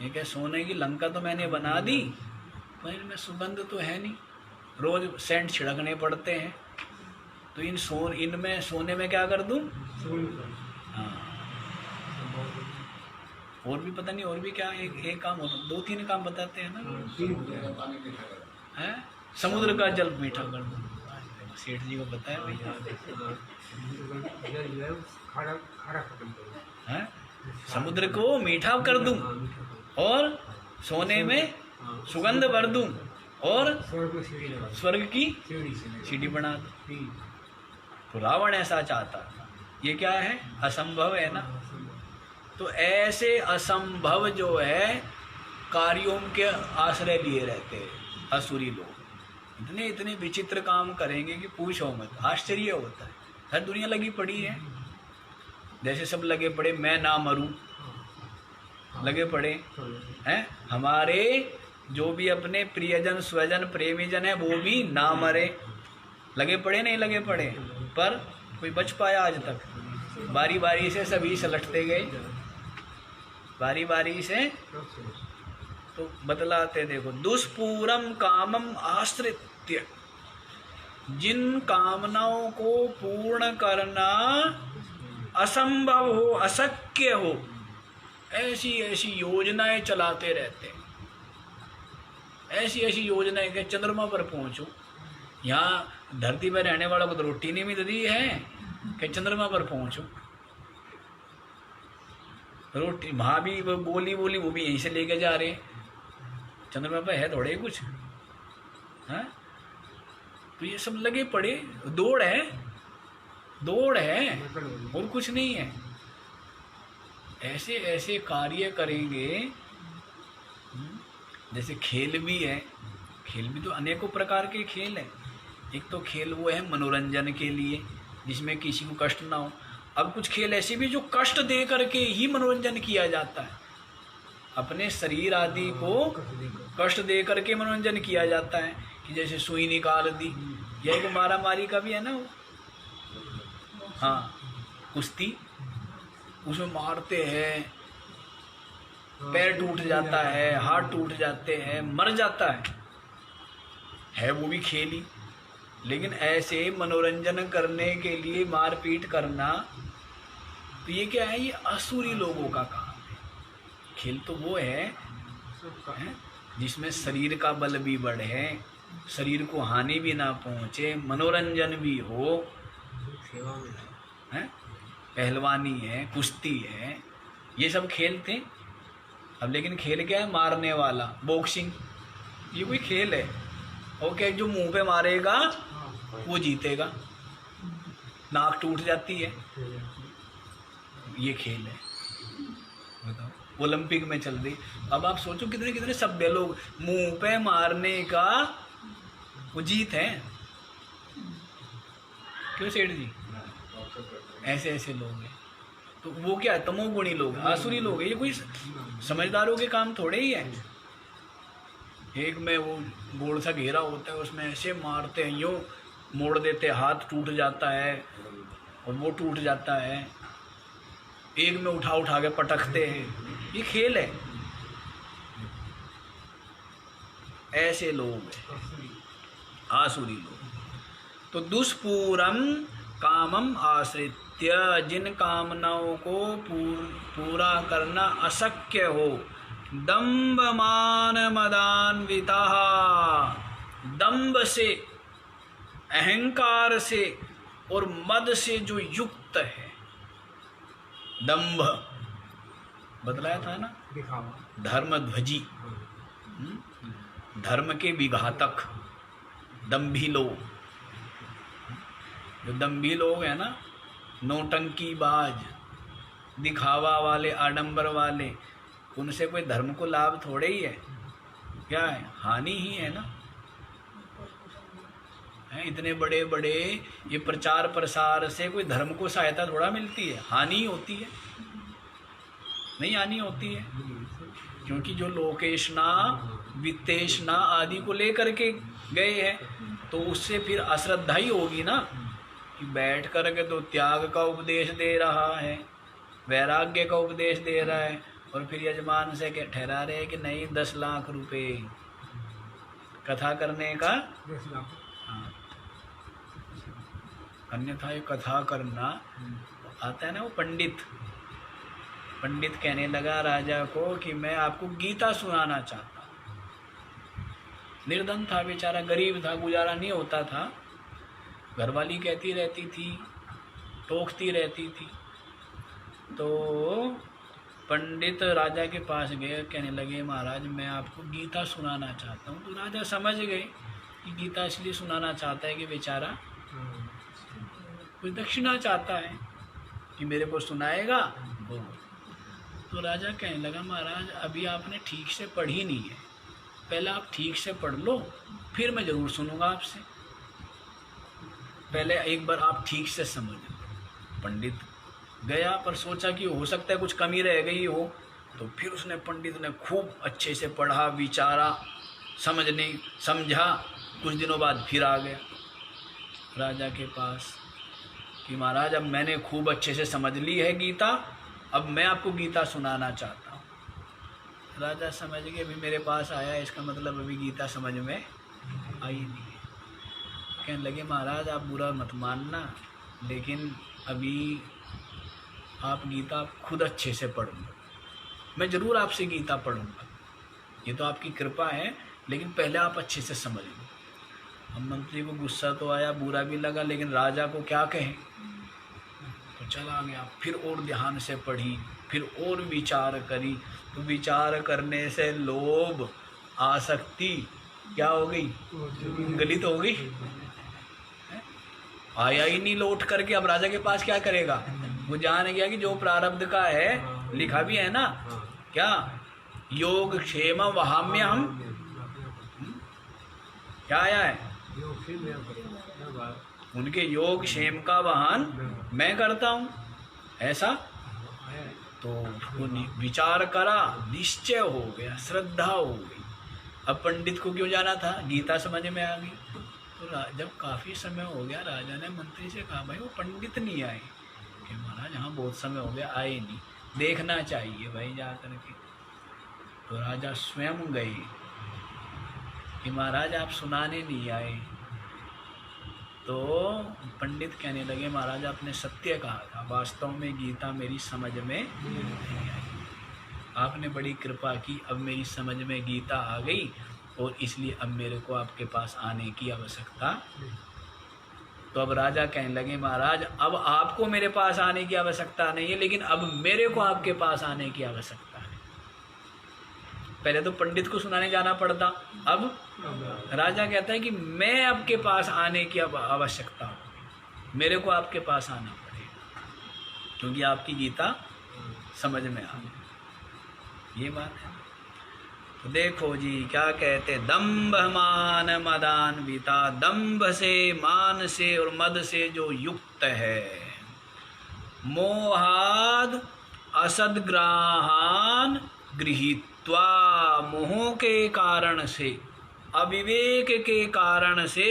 ये क्या, सोने की लंका तो मैंने बना दी, पर इनमें सुगंध तो है नहीं, रोज सेंट छिड़कने पड़ते हैं, तो इनमें सोने में क्या कर दूं? हाँ, और भी पता नहीं, और भी क्या, एक काम होता, 2-3 काम बताते हैं ना, हैं, समुद्र का जल मीठा कर दूं, सेठ जी को बताया भैया, हैं, समुद्र को मीठा कर दूं, और सोने में सुगंध भर दूं, और स्वर्ग की सीढ़ी बना दूं। तो रावण ऐसा चाहता था। ये क्या है? असंभव है ना। तो ऐसे असंभव जो है कार्यों के आश्रय लिए रहते हैं असुरी लोग, इतने विचित्र काम करेंगे कि पूछो मत, आश्चर्य होता है। हर दुनिया लगी पड़ी है, जैसे सब लगे पड़े मैं ना मरूं, लगे पड़े हैं। हमारे जो भी अपने प्रियजन स्वजन प्रेमीजन है वो भी ना मरे, लगे पड़े नहीं लगे पड़े, पर कोई बच पाया आज तक? बारी बारी से सभी सलटते गए, बारी बारी से। तो बतलाते देखो, दुष्पूरम कामम आश्रित्य, जिन कामनाओं को पूर्ण करना असंभव हो, अशक्य हो, ऐसी ऐसी योजनाएं चलाते रहते हैं। ऐसी ऐसी योजनाएं कि चंद्रमा पर पहुंचो। यहाँ धरती पर रहने वालों को तो रोटी नहीं मिल रही है कि चंद्रमा पर पहुंचो। रोटी वहाँ भी वो बोली वो भी यहीं से लेके जा रहे हैं, चंद्रमा पर है थोड़े कुछ, हाँ? तो ये सब लगे पड़े, दौड़ है और कुछ नहीं है। ऐसे ऐसे कार्य करेंगे। जैसे खेल भी है, खेल भी तो अनेकों प्रकार के खेल हैं। एक तो खेल वो है मनोरंजन के लिए, जिसमें किसी को कष्ट ना हो। अब कुछ खेल ऐसे भी जो कष्ट दे करके ही मनोरंजन किया जाता है, अपने शरीर आदि को कष्ट दे करके मनोरंजन किया जाता है। कि जैसे सुई निकाल दी, या एक मारा मारी का भी है ना वो, हाँ, कुश्ती, उसमें मारते हैं, पैर टूट जाता है, हाथ टूट जाते हैं, मर जाता है वो भी खेली। लेकिन ऐसे मनोरंजन करने के लिए मारपीट करना, तो ये क्या है? ये असुरी लोगों का काम है। खेल तो वो है जिसमें शरीर का बल भी बढ़े, शरीर को हानि भी ना पहुँचे, मनोरंजन भी हो, है? पहलवानी है, कुश्ती है, ये सब खेल थे। अब लेकिन खेल क्या है? मारने वाला, बॉक्सिंग, ये कोई खेल है? ओके, जो मुंह पे मारेगा वो जीतेगा, नाक टूट जाती है, ये खेल है। बताओ, ओलंपिक में चल रही। अब आप सोचो कितने कितने सभ्य लोग मुंह पे मारने का वो जीत है। क्यों सेठ जी? ऐसे ऐसे लोग हैं। तो वो क्या है? तमोगुणी लोग, आसुरी लोग है। ये कोई समझदारों के काम थोड़े ही है। एक में वो गोल सा घेरा होता है, उसमें ऐसे मारते हैं, यूँ मोड़ देते, हाथ टूट जाता है और वो टूट जाता है। एक में उठा के पटकते हैं, ये खेल है। ऐसे लोग हैं आसुरी लोग। तो दुष्पूरम कामम आश्रित्य, जिन कामनाओं को पूरा करना अशक्य हो, दंभ मान मदान्विता, दंभ से, अहंकार से और मद से जो युक्त है। दंभ बतलाया था ना, धर्मध्वजी, धर्म के विघातक दंभी लोग। जो दंभी लोग हैं ना, नौटंकीबाज, दिखावा वाले, आडंबर वाले, उनसे कोई धर्म को लाभ थोड़े ही है। क्या है? हानि ही है ना। है इतने बड़े बड़े ये प्रचार प्रसार से कोई धर्म को सहायता थोड़ा मिलती है, हानि होती है। नहीं हानि होती है, क्योंकि जो लोकेशना वित्तेषणा आदि को लेकर के गए हैं, तो उससे फिर अश्रद्धा ही होगी ना। कि बैठ कर के तो त्याग का उपदेश दे रहा है, वैराग्य का उपदेश दे रहा है, और फिर यजमान से ठहरा रहे कि नहीं 10 लाख रुपए कथा करने का। हाँ, अन्यथा ये कथा करना आता है ना। वो पंडित कहने लगा राजा को कि मैं आपको गीता सुनाना चाहता हूँ। निर्धन था बेचारा, गरीब था, गुजारा नहीं होता था। घरवाली कहती रहती थी, टोकती रहती थी। तो पंडित राजा के पास गए, कहने लगे महाराज मैं आपको गीता सुनाना चाहता हूँ। तो राजा समझ गए कि गीता इसलिए सुनाना चाहता है कि बेचारा कुछ दक्षिणा चाहता है कि मेरे को सुनाएगा वो। तो राजा कहने लगा महाराज अभी आपने ठीक से पढ़ी नहीं है, पहले आप ठीक से पढ़ लो, फिर मैं ज़रूर सुनूंगा आपसे। पहले एक बार आप ठीक से समझ लो। पंडित गया, पर सोचा कि हो सकता है कुछ कमी रह गई हो, तो फिर उसने पंडित ने खूब अच्छे से पढ़ा, विचारा, समझा। कुछ दिनों बाद फिर आ गया राजा के पास कि महाराज अब मैंने खूब अच्छे से समझ ली है गीता, अब मैं आपको गीता सुनाना चाहता हूँ। राजा समझ गए अभी मेरे पास आया है, इसका मतलब अभी गीता समझ में आई नहीं है। कहने लगे महाराज आप बुरा मत मानना, लेकिन अभी आप गीता खुद अच्छे से पढ़ूंगा, मैं ज़रूर आपसे गीता पढ़ूंगा, ये तो आपकी कृपा है, लेकिन पहले आप अच्छे से समझ लो। अब मंत्री को गुस्सा तो आया, बुरा भी लगा, लेकिन राजा को क्या कहें, तो चला गया। फिर और ध्यान से पढ़ी, फिर और विचार करी, तो विचार करने से लोभ आसक्ति क्या हो गई, गलित हो गई। आया ही नहीं लौट करके, अब राजा के पास क्या करेगा, वो जान गया कि जो प्रारब्ध का है, लिखा भी है ना क्या, योग क्षेम वहाम्य हम, क्या आया है, उनके योग क्षेम का वाहन मैं करता हूँ, ऐसा। तो उसको विचार करा, निश्चय हो गया, श्रद्धा हो गई। अब पंडित को क्यों जाना था, गीता समझ में आ गई। तो जब काफ़ी समय हो गया, राजा ने मंत्री से कहा भाई वो पंडित नहीं आए, कि महाराज हाँ बहुत समय हो गया आए नहीं, देखना चाहिए भाई जा करके। तो राजा स्वयं गए कि महाराज आप सुनाने नहीं आए। तो पंडित कहने लगे महाराज आपने सत्य कहा था, वास्तव में गीता मेरी समझ में नहीं आई, आपने बड़ी कृपा की, अब मेरी समझ में गीता आ गई, और इसलिए अब मेरे को आपके पास आने की आवश्यकता। तो अब राजा कहने लगे महाराज अब आपको मेरे पास आने की आवश्यकता नहीं है, लेकिन अब मेरे को आपके पास आने की आवश्यकता है। पहले तो पंडित को सुनाने जाना पड़ता, अब राजा कहता है कि मैं आपके पास आने की अब आवश्यकता हो, मेरे को आपके पास आना पड़ेगा, क्योंकि आपकी गीता समझ में आ गई। ये बात है। तो देखो जी क्या कहते, दंभ मान मदान्विता, दंभ से, मान से और मद से जो युक्त है, मोहाद असद्ग्राहान गृहीत्वा, मोह के कारण से, अविवेक के कारण से,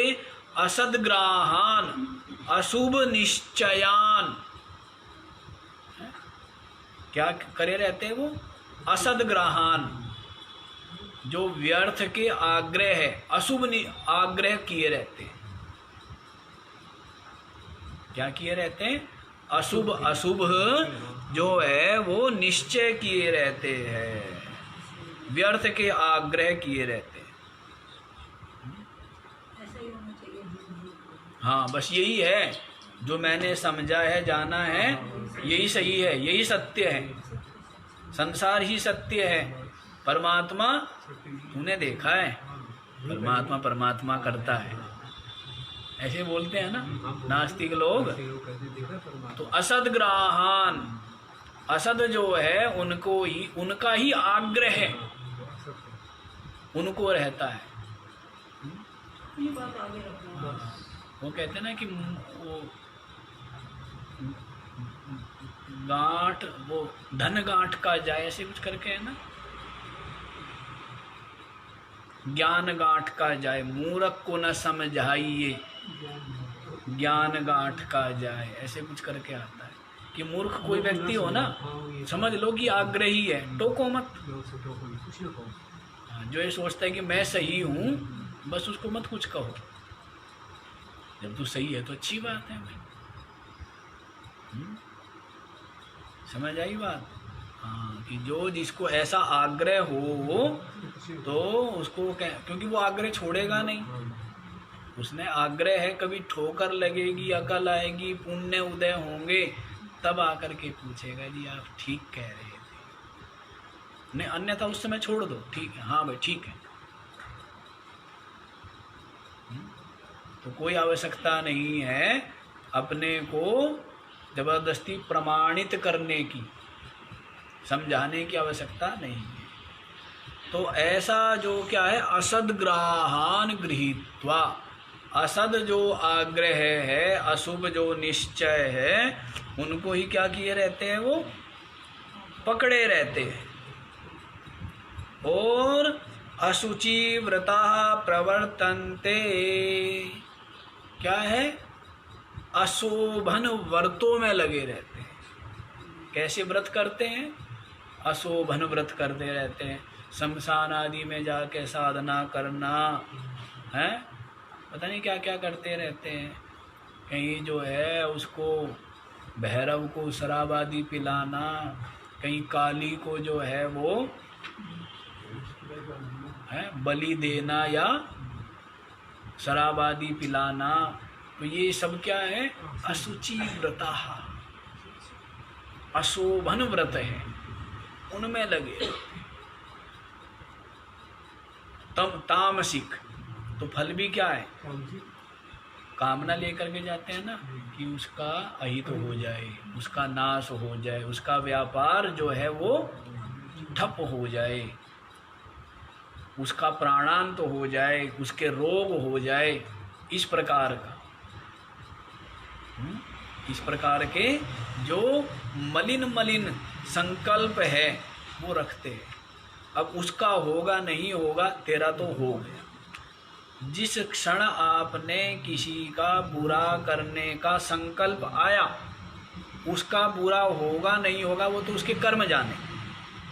असद्ग्राहान अशुभ निश्चयान, क्या करे रहते हैं वो, असद्ग्राहान जो व्यर्थ के आग्रह है, अशुभ आग्रह किए रहते हैं। क्या किए रहते हैं, अशुभ अशुभ जो है वो निश्चय किए रहते हैं, व्यर्थ के आग्रह किए रहते हैं। हाँ बस यही है जो मैंने समझा है, जाना है, यही सही है, यही सत्य है, संसार ही सत्य है, परमात्मा तूने देखा है, परमात्मा परमात्मा करता है, ऐसे बोलते हैं ना नास्तिक लोग। तो असद्ग्राहान, असद जो है उनको ही, उनका ही आग्रह है, उनको रहता है। वो कहते हैं ना कि वो गांठ, वो धन गांठ का जाए, ऐसे कुछ करके है ना, ज्ञान गांठ का जाए, मूर्ख को न समझाइए ज्ञान गांठ का जाए, ऐसे कुछ करके आता है कि मूर्ख कोई व्यक्ति हो ना, समझ लो कि आग्रही है, टोको मत। जो ये सोचता है कि मैं सही हूँ, बस उसको मत कुछ कहो, जब तू सही है तो अच्छी बात है भाई। समझ आई बात। हाँ कि जो जिसको ऐसा आग्रह हो तो उसको क्योंकि वो आग्रह छोड़ेगा नहीं, उसने आग्रह है, कभी ठोकर लगेगी, अकल आएगी, पुण्य उदय होंगे, तब आकर के पूछेगा जी आप ठीक कह रहे थे, नहीं अन्यथा उस समय छोड़ दो, ठीक है हाँ भाई ठीक है। तो कोई आवश्यकता नहीं है अपने को जबरदस्ती प्रमाणित करने की, समझाने की आवश्यकता नहीं है। तो ऐसा जो क्या है, असद्ग्राहान गृहीत्वा, असद जो आग्रह है, अशुभ जो निश्चय है, उनको ही क्या किए रहते हैं, वो पकड़े रहते हैं। और अशुचि व्रता प्रवर्तन्ते, क्या है, अशोभन व्रतों में लगे रहते हैं। कैसे व्रत करते हैं, अशोभन व्रत करते रहते हैं। शमशान आदि में जाके साधना करना है, पता नहीं क्या क्या करते रहते हैं। कहीं जो है उसको भैरव को शराब आदि पिलाना, कहीं काली को जो है वो है बलि देना या शराब आदि पिलाना। तो ये सब क्या है, अशुचि व्रता, अशोभन व्रत है, उनमें लगे। तम तामसिक, तो फल भी क्या है, कामना लेकर के जाते हैं ना कि उसका अहित हो जाए, उसका नाश हो जाए, उसका व्यापार जो है वो ठप हो जाए, उसका प्राणांत हो जाए, उसके रोग हो जाए, इस प्रकार का, इस प्रकार के जो मलिन मलिन संकल्प है वो रखते हैं। अब उसका होगा नहीं होगा, तेरा तो हो गया। जिस क्षण आपने किसी का बुरा करने का संकल्प आया, उसका बुरा होगा नहीं होगा वो तो उसके कर्म जाने,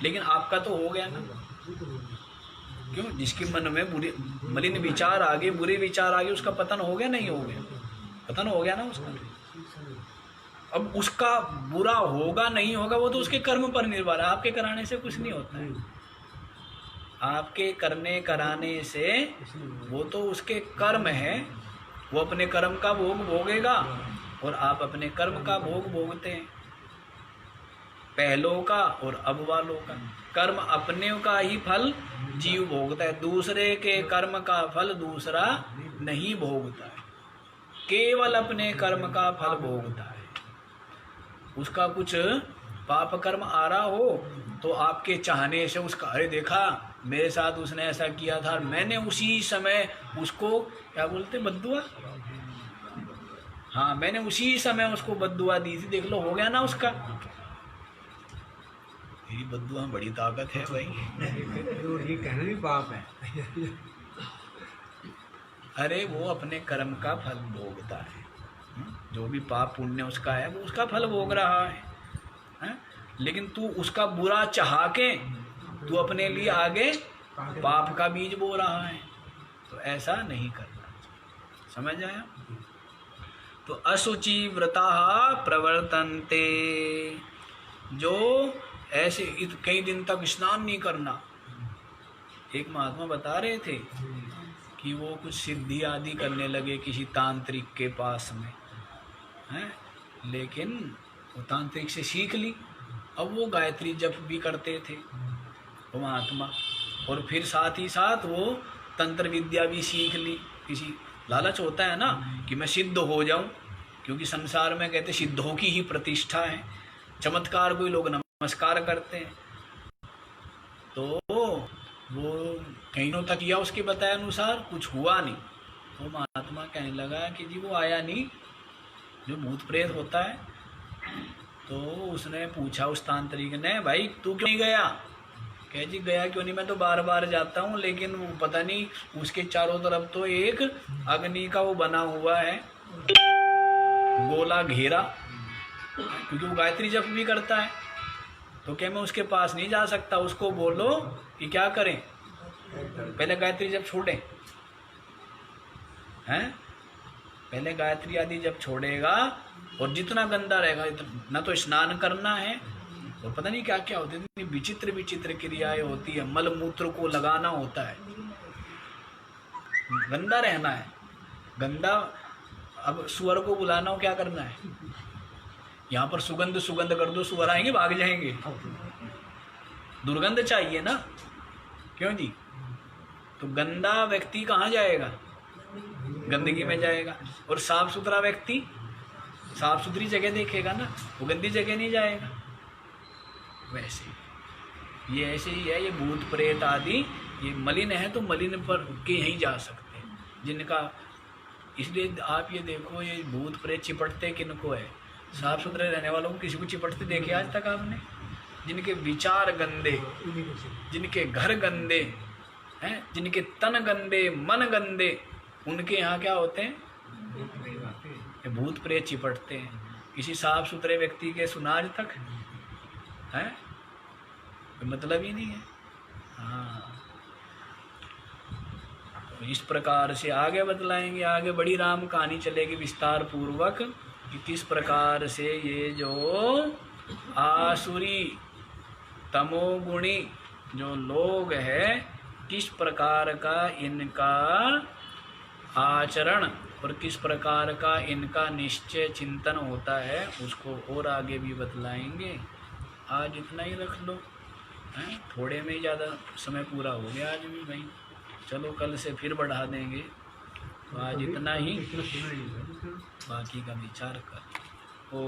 लेकिन आपका तो हो गया ना। क्यों, जिसके मन में बुरे मलिन विचार आ गए, बुरे विचार आ गए, उसका पतन हो गया नहीं हो गया, पतन हो गया ना उसका। अब उसका बुरा होगा नहीं होगा वो तो उसके कर्म पर निर्भर है, आपके कराने से कुछ नहीं होता है। आपके करने कराने से वो तो उसके कर्म है, वो अपने कर्म का भोग भोगेगा और आप अपने कर्म का भोग भोगते हैं, पहलों का और अब वालों का। कर्म अपने का ही फल जीव भोगता है, दूसरे के कर्म का फल दूसरा नहीं भोगता है, केवल अपने कर्म का फल भोगता है। उसका कुछ पाप कर्म आ रहा हो तो आपके चाहने से उसका, अरे देखा मेरे साथ उसने ऐसा किया था, मैंने उसी समय उसको क्या बोलते, बद्दुआ, हाँ मैंने उसी समय उसको बद्दुआ दी थी, देख लो हो गया ना उसका। ये बद्दुआ बड़ी ताकत है भाई। ये कहना भी पाप है। अरे वो अपने कर्म का फल भोगता है, जो भी पाप पुण्य उसका है वो उसका फल भोग रहा है? लेकिन तू उसका बुरा चाहा के तू अपने लिए आगे पाप का बीज बो रहा है, तो ऐसा नहीं करना। समझ आया? तो अशुचि व्रता प्रवर्तन्ते, जो ऐसे कई दिन तक स्नान नहीं करना। एक महात्मा बता रहे थे कि वो कुछ सिद्धि आदि करने लगे किसी तांत्रिक के पास में, हैं, लेकिन वो तांत्रिक से सीख ली। अब वो गायत्री जप भी करते थे वो महात्मा, और फिर साथ ही साथ वो तंत्र विद्या भी सीख ली। किसी लालच होता है ना कि मैं सिद्ध हो जाऊं, क्योंकि संसार में कहते सिद्धों की ही प्रतिष्ठा है, चमत्कार को ही लोग नमस्कार करते हैं। तो वो कईयों तक किया, उसके बताए अनुसार कुछ हुआ नहीं। वो महात्मा कहने लगा कि जी वो आया नहीं, जो भूत प्रेत होता है। तो उसने पूछा उस तांत्रिक ने, भाई तू क्यों नहीं गया? कह जी गया क्यों नहीं, मैं तो बार बार जाता हूँ, लेकिन वो पता नहीं उसके चारों तरफ तो एक अग्नि का वो बना हुआ है, गोला घेरा, क्योंकि वो गायत्री जप भी करता है। तो क्या मैं उसके पास नहीं जा सकता? उसको बोलो कि क्या करें, पहले गायत्री जप छोड़ें, हैं, पहले गायत्री आदि जब छोड़ेगा और जितना गंदा रहेगा, ना तो स्नान करना है, और पता नहीं क्या क्या होती है, विचित्र विचित्र क्रियाएं होती है, मल मूत्र को लगाना होता है, गंदा रहना है, गंदा। अब सुअर को बुलाना हो, क्या करना है, यहाँ पर सुगंध सुगंध कर दो, सुअर आएंगे भाग जाएंगे, दुर्गंध चाहिए ना, क्यों जी? तो गंदा व्यक्ति कहाँ जाएगा? गंदगी में जाएगा। और साफ सुथरा व्यक्ति साफ सुथरी जगह देखेगा ना, वो गंदी जगह नहीं जाएगा। वैसे ये ऐसे ही है, ये भूत प्रेत आदि ये मलिन है, तो मलिन पर के यहीं जा सकते हैं, जिनका इसलिए आप ये देखो, ये भूत प्रेत चिपटते किनको है? साफ सुथरे रहने वालों को किसी को चिपटते देखे आज तक आपने? जिनके विचार गंदे, जिनके घर गंदे हैं, जिनके तन गंदे, मन गंदे, उनके यहाँ क्या होते हैं? ये भूत प्रेत चिपटते हैं। किसी साफ सुथरे व्यक्ति के सुना आज तक है? मतलब ही नहीं है। हाँ, तो इस प्रकार से आगे बतलाएंगे, आगे बड़ी राम कहानी चलेगी विस्तार पूर्वक कि किस प्रकार से ये जो आसुरी तमोगुणी जो लोग है, किस प्रकार का इनका आचरण और किस प्रकार का इनका निश्चय चिंतन होता है, उसको और आगे भी बतलाएंगे। आज इतना ही रख लो, हैं? थोड़े में ही ज़्यादा समय पूरा हो गया आज भी भाई। चलो कल से फिर बढ़ा देंगे। तो आज इतना ही, बाकी का विचार कर। ओ